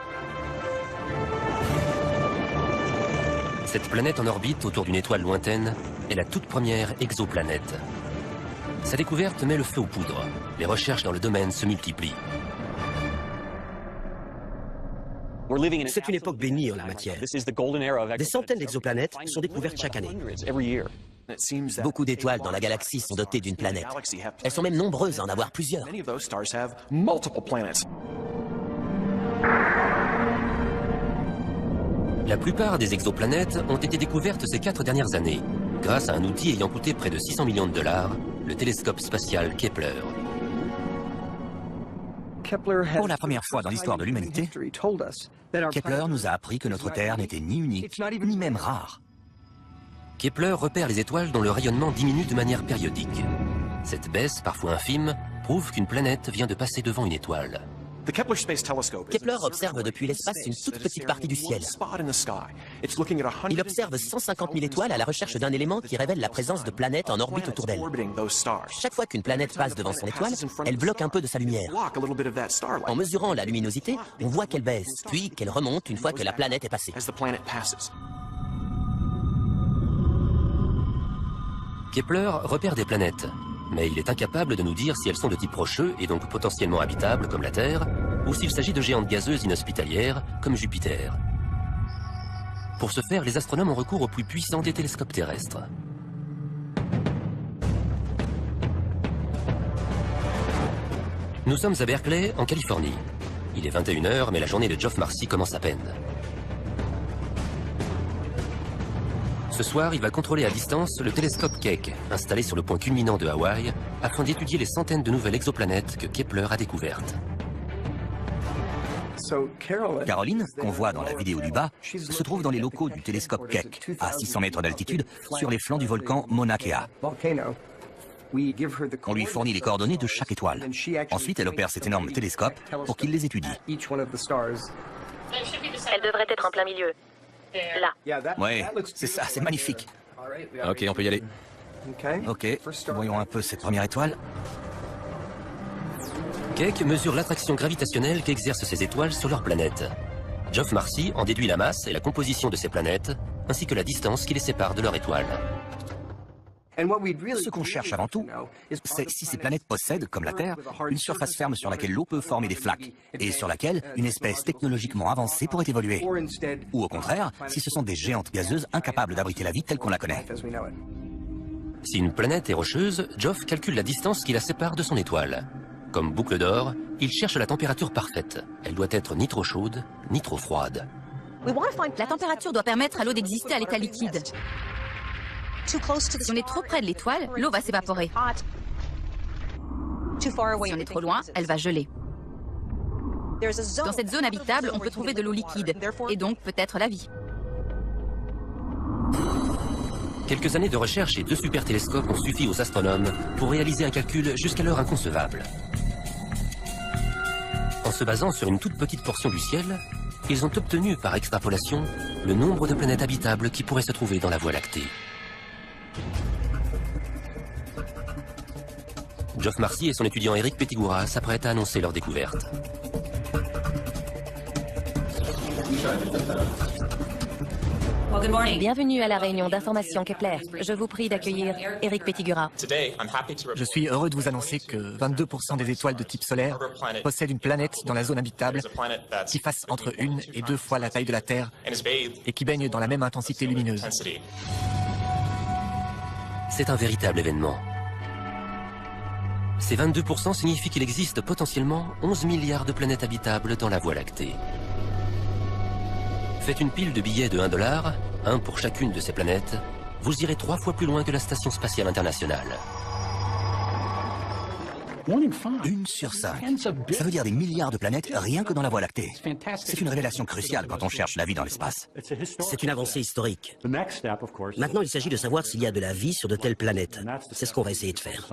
Cette planète en orbite autour d'une étoile lointaine est la toute première exoplanète. Sa découverte met le feu aux poudres. Les recherches dans le domaine se multiplient. C'est une époque bénie en la matière. Des centaines d'exoplanètes sont découvertes chaque année. Beaucoup d'étoiles dans la galaxie sont dotées d'une planète. Elles sont même nombreuses à en avoir plusieurs. La plupart des exoplanètes ont été découvertes ces 4 dernières années, grâce à un outil ayant coûté près de 600 millions de $, le télescope spatial Kepler. Pour la première fois dans l'histoire de l'humanité, Kepler nous a appris que notre Terre n'était ni unique, ni même rare. Kepler repère les étoiles dont le rayonnement diminue de manière périodique. Cette baisse, parfois infime, prouve qu'une planète vient de passer devant une étoile. Kepler observe depuis l'espace une toute petite partie du ciel. Il observe 150 000 étoiles à la recherche d'un élément qui révèle la présence de planètes en orbite autour d'elle. Chaque fois qu'une planète passe devant son étoile, elle bloque un peu de sa lumière. En mesurant la luminosité, on voit qu'elle baisse, puis qu'elle remonte une fois que la planète est passée. Kepler repère des planètes, mais il est incapable de nous dire si elles sont de type rocheux et donc potentiellement habitables comme la Terre, ou s'il s'agit de géantes gazeuses inhospitalières comme Jupiter. Pour ce faire, les astronomes ont recours au plus puissant des télescopes terrestres. Nous sommes à Berkeley, en Californie. Il est 21 h, mais la journée de Geoff Marcy commence à peine. Ce soir, il va contrôler à distance le télescope Keck, installé sur le point culminant de Hawaï, afin d'étudier les centaines de nouvelles exoplanètes que Kepler a découvertes. Caroline, qu'on voit dans la vidéo du bas, se trouve dans les locaux du télescope Keck, à 600 mètres d'altitude, sur les flancs du volcan Mauna Kea. On lui fournit les coordonnées de chaque étoile. Ensuite, elle opère cet énorme télescope pour qu'il les étudie. Elle devrait être en plein milieu. Là. Ouais, c'est ça, c'est magnifique. Ok, on peut y aller. Ok, voyons un peu cette première étoile. Keck mesure l'attraction gravitationnelle qu'exercent ces étoiles sur leur planète. Geoff Marcy en déduit la masse et la composition de ces planètes, ainsi que la distance qui les sépare de leur étoile. Ce qu'on cherche avant tout, c'est si ces planètes possèdent, comme la Terre, une surface ferme sur laquelle l'eau peut former des flaques, et sur laquelle une espèce technologiquement avancée pourrait évoluer. Ou au contraire, si ce sont des géantes gazeuses incapables d'abriter la vie telle qu'on la connaît. Si une planète est rocheuse, Geoff calcule la distance qui la sépare de son étoile. Comme boucle d'or, il cherche la température parfaite. Elle doit être ni trop chaude, ni trop froide. La température doit permettre à l'eau d'exister à l'état liquide. Si on est trop près de l'étoile, l'eau va s'évaporer. Si on est trop loin, elle va geler. Dans cette zone habitable, on peut trouver de l'eau liquide, et donc peut-être la vie. Quelques années de recherche et 2 super télescopes ont suffi aux astronomes pour réaliser un calcul jusqu'alors inconcevable. En se basant sur une toute petite portion du ciel, ils ont obtenu par extrapolation le nombre de planètes habitables qui pourraient se trouver dans la Voie lactée. Geoff Marcy et son étudiant Eric Pettigura s'apprêtent à annoncer leur découverte. Bienvenue à la réunion d'information Kepler. Je vous prie d'accueillir Eric Pettigura. Je suis heureux de vous annoncer que 22% des étoiles de type solaire possèdent une planète dans la zone habitable qui fasse entre 1 et 2 fois la taille de la Terre et qui baigne dans la même intensité lumineuse. C'est un véritable événement. Ces 22% signifient qu'il existe potentiellement 11 milliards de planètes habitables dans la Voie lactée. Faites une pile de billets de $1, un pour chacune de ces planètes, vous irez 3 fois plus loin que la Station spatiale internationale. 1 sur 5. Ça veut dire des milliards de planètes rien que dans la Voie lactée. C'est une révélation cruciale quand on cherche la vie dans l'espace. C'est une avancée historique. Maintenant, il s'agit de savoir s'il y a de la vie sur de telles planètes. C'est ce qu'on va essayer de faire.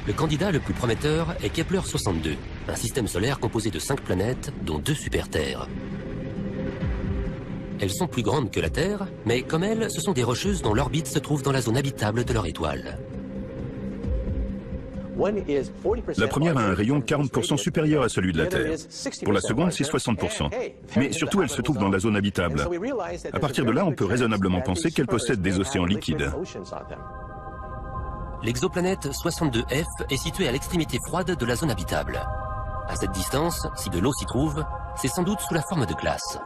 Le candidat le plus prometteur est Kepler 62, un système solaire composé de 5 planètes, dont 2 super-terres. Elles sont plus grandes que la Terre, mais comme elles, ce sont des rocheuses dont l'orbite se trouve dans la zone habitable de leur étoile. La première a un rayon 40% supérieur à celui de la Terre. Pour la seconde, c'est 60%. Mais surtout, elle se trouve dans la zone habitable. À partir de là, on peut raisonnablement penser qu'elle possède des océans liquides. L'exoplanète 62F est située à l'extrémité froide de la zone habitable. À cette distance, si de l'eau s'y trouve, c'est sans doute sous la forme de glace.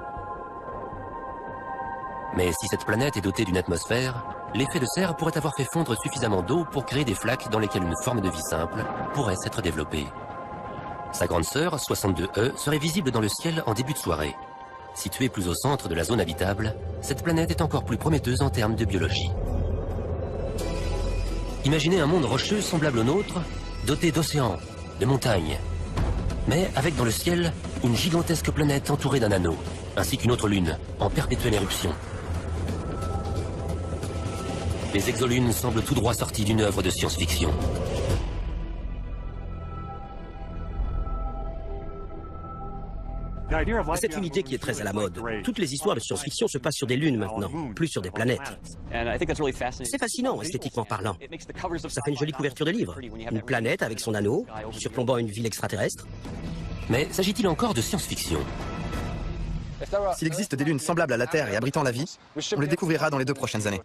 Mais si cette planète est dotée d'une atmosphère, l'effet de serre pourrait avoir fait fondre suffisamment d'eau pour créer des flaques dans lesquelles une forme de vie simple pourrait s'être développée. Sa grande sœur, 62E, serait visible dans le ciel en début de soirée. Située plus au centre de la zone habitable, cette planète est encore plus prometteuse en termes de biologie. Imaginez un monde rocheux semblable au nôtre, doté d'océans, de montagnes, mais avec dans le ciel une gigantesque planète entourée d'un anneau, ainsi qu'une autre lune, en perpétuelle éruption. Les exolunes semblent tout droit sortis d'une œuvre de science-fiction. C'est une idée qui est très à la mode. Toutes les histoires de science-fiction se passent sur des lunes maintenant, plus sur des planètes. C'est fascinant, esthétiquement parlant. Ça fait une jolie couverture de livre. Une planète avec son anneau, surplombant une ville extraterrestre. Mais s'agit-il encore de science-fiction? S'il existe des lunes semblables à la Terre et abritant la vie, on les découvrira dans les 2 prochaines années.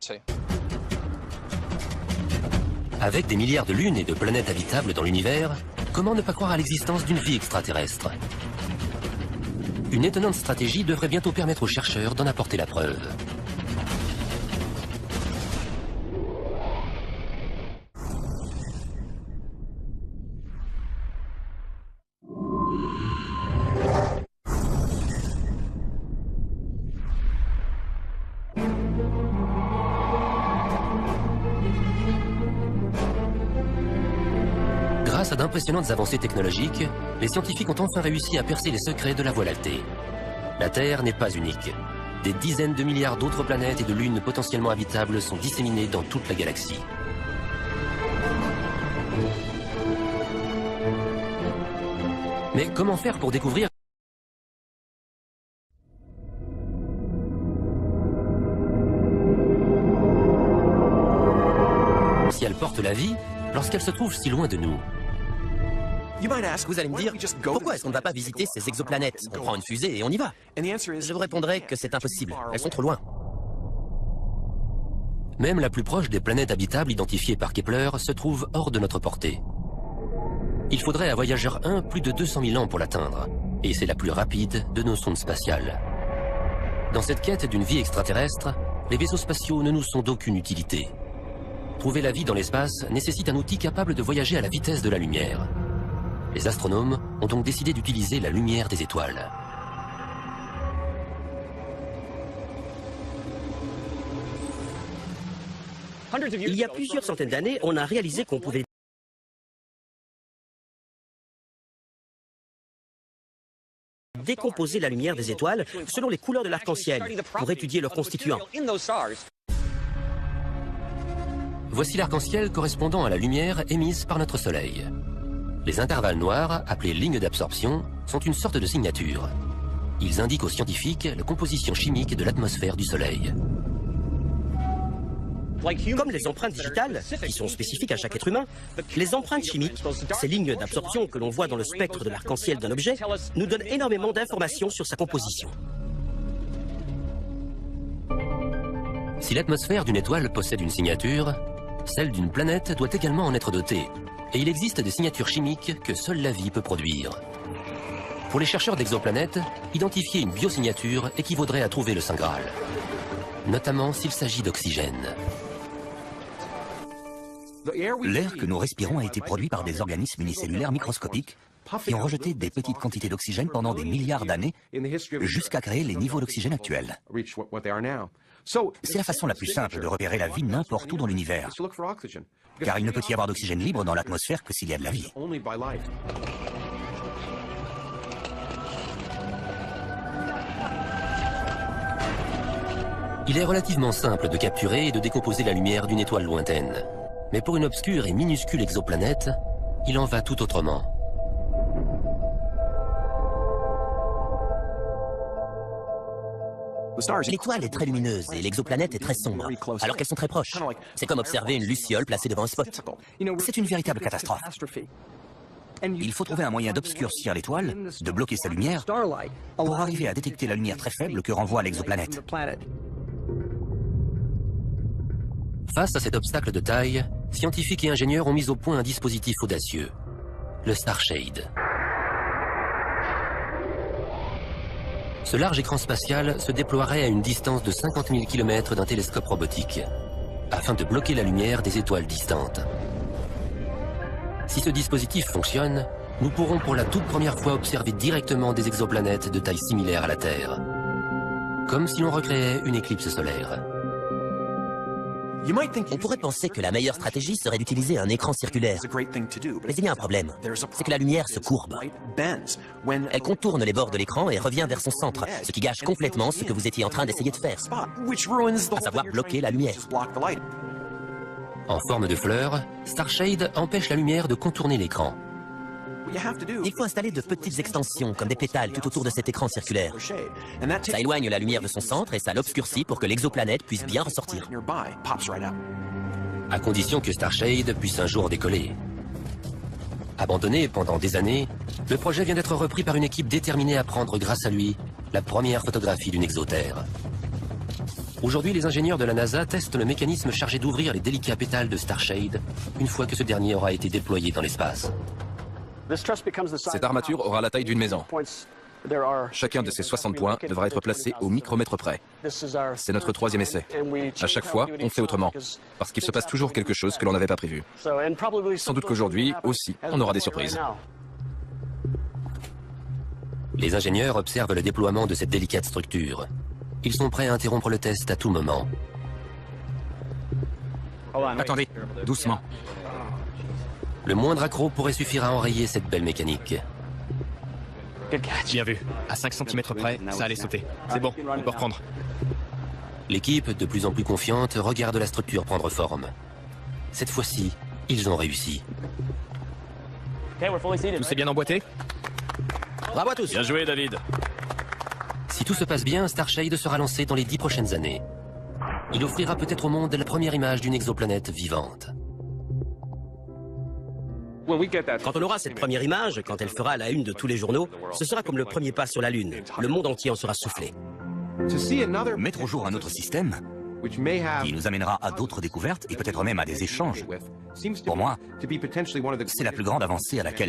Avec des milliards de lunes et de planètes habitables dans l'univers, comment ne pas croire à l'existence d'une vie extraterrestre? Une étonnante stratégie devrait bientôt permettre aux chercheurs d'en apporter la preuve. Grâce à d'impressionnantes avancées technologiques, les scientifiques ont enfin réussi à percer les secrets de la Voie lactée. La Terre n'est pas unique. Des dizaines de milliards d'autres planètes et de lunes potentiellement habitables sont disséminées dans toute la galaxie. Mais comment faire pour découvrir si elle porte la vie lorsqu'elle se trouve si loin de nous? Vous allez me dire, pourquoi est-ce qu'on ne va pas visiter ces exoplanètes? On prend une fusée et on y va. Je vous répondrai que c'est impossible, elles sont trop loin. Même la plus proche des planètes habitables identifiées par Kepler se trouve hors de notre portée. Il faudrait à Voyageur 1 plus de 200 000 ans pour l'atteindre, et c'est la plus rapide de nos sondes spatiales. Dans cette quête d'une vie extraterrestre, les vaisseaux spatiaux ne nous sont d'aucune utilité. Trouver la vie dans l'espace nécessite un outil capable de voyager à la vitesse de la lumière. Les astronomes ont donc décidé d'utiliser la lumière des étoiles. Il y a plusieurs centaines d'années, on a réalisé qu'on pouvait décomposer la lumière des étoiles selon les couleurs de l'arc-en-ciel pour étudier leurs constituants. Voici l'arc-en-ciel correspondant à la lumière émise par notre Soleil. Les intervalles noirs, appelés lignes d'absorption, sont une sorte de signature. Ils indiquent aux scientifiques la composition chimique de l'atmosphère du Soleil. Comme les empreintes digitales, qui sont spécifiques à chaque être humain, les empreintes chimiques, ces lignes d'absorption que l'on voit dans le spectre de l'arc-en-ciel d'un objet, nous donnent énormément d'informations sur sa composition. Si l'atmosphère d'une étoile possède une signature, celle d'une planète doit également en être dotée. Et il existe des signatures chimiques que seule la vie peut produire. Pour les chercheurs d'exoplanètes, identifier une biosignature équivaudrait à trouver le Saint Graal. Notamment s'il s'agit d'oxygène. L'air que nous respirons a été produit par des organismes unicellulaires microscopiques qui ont rejeté des petites quantités d'oxygène pendant des milliards d'années jusqu'à créer les niveaux d'oxygène actuels. C'est la façon la plus simple de repérer la vie n'importe où dans l'univers, car il ne peut y avoir d'oxygène libre dans l'atmosphère que s'il y a de la vie. Il est relativement simple de capturer et de décomposer la lumière d'une étoile lointaine. Mais pour une obscure et minuscule exoplanète, il en va tout autrement. L'étoile est très lumineuse et l'exoplanète est très sombre, alors qu'elles sont très proches. C'est comme observer une luciole placée devant un spot. C'est une véritable catastrophe. Il faut trouver un moyen d'obscurcir l'étoile, de bloquer sa lumière, pour arriver à détecter la lumière très faible que renvoie l'exoplanète. Face à cet obstacle de taille, scientifiques et ingénieurs ont mis au point un dispositif audacieux, le Starshade. Ce large écran spatial se déploierait à une distance de 50 000 km d'un télescope robotique, afin de bloquer la lumière des étoiles distantes. Si ce dispositif fonctionne, nous pourrons pour la toute première fois observer directement des exoplanètes de taille similaire à la Terre, comme si l'on recréait une éclipse solaire. On pourrait penser que la meilleure stratégie serait d'utiliser un écran circulaire. Mais il y a un problème, c'est que la lumière se courbe. Elle contourne les bords de l'écran et revient vers son centre, ce qui gâche complètement ce que vous étiez en train d'essayer de faire, à savoir bloquer la lumière. En forme de fleur, Starshade empêche la lumière de contourner l'écran. Il faut installer de petites extensions, comme des pétales, tout autour de cet écran circulaire. Ça éloigne la lumière de son centre et ça l'obscurcit pour que l'exoplanète puisse bien ressortir. À condition que Starshade puisse un jour décoller. Abandonné pendant des années, le projet vient d'être repris par une équipe déterminée à prendre, grâce à lui, la première photographie d'une exoterre. Aujourd'hui, les ingénieurs de la NASA testent le mécanisme chargé d'ouvrir les délicats pétales de Starshade, une fois que ce dernier aura été déployé dans l'espace. Cette armature aura la taille d'une maison. Chacun de ces 60 points devra être placé au micromètre près. C'est notre troisième essai. À chaque fois, on fait autrement, parce qu'il se passe toujours quelque chose que l'on n'avait pas prévu. Sans doute qu'aujourd'hui, aussi, on aura des surprises. Les ingénieurs observent le déploiement de cette délicate structure. Ils sont prêts à interrompre le test à tout moment. Attendez, doucement. Le moindre accroc pourrait suffire à enrayer cette belle mécanique. Bien vu. À 5 cm près, ça allait sauter. C'est bon, on peut reprendre. L'équipe, de plus en plus confiante, regarde la structure prendre forme. Cette fois-ci, ils ont réussi. Tout s'est bien emboîté? Bravo à tous! Bien joué, David. Si tout se passe bien, Starshade sera lancé dans les 10 prochaines années. Il offrira peut-être au monde la première image d'une exoplanète vivante. Quand on aura cette première image, quand elle fera la une de tous les journaux, ce sera comme le premier pas sur la Lune. Le monde entier en sera soufflé. Mettre au jour un autre système qui nous amènera à d'autres découvertes et peut-être même à des échanges. Pour moi, c'est la plus grande avancée à laquelle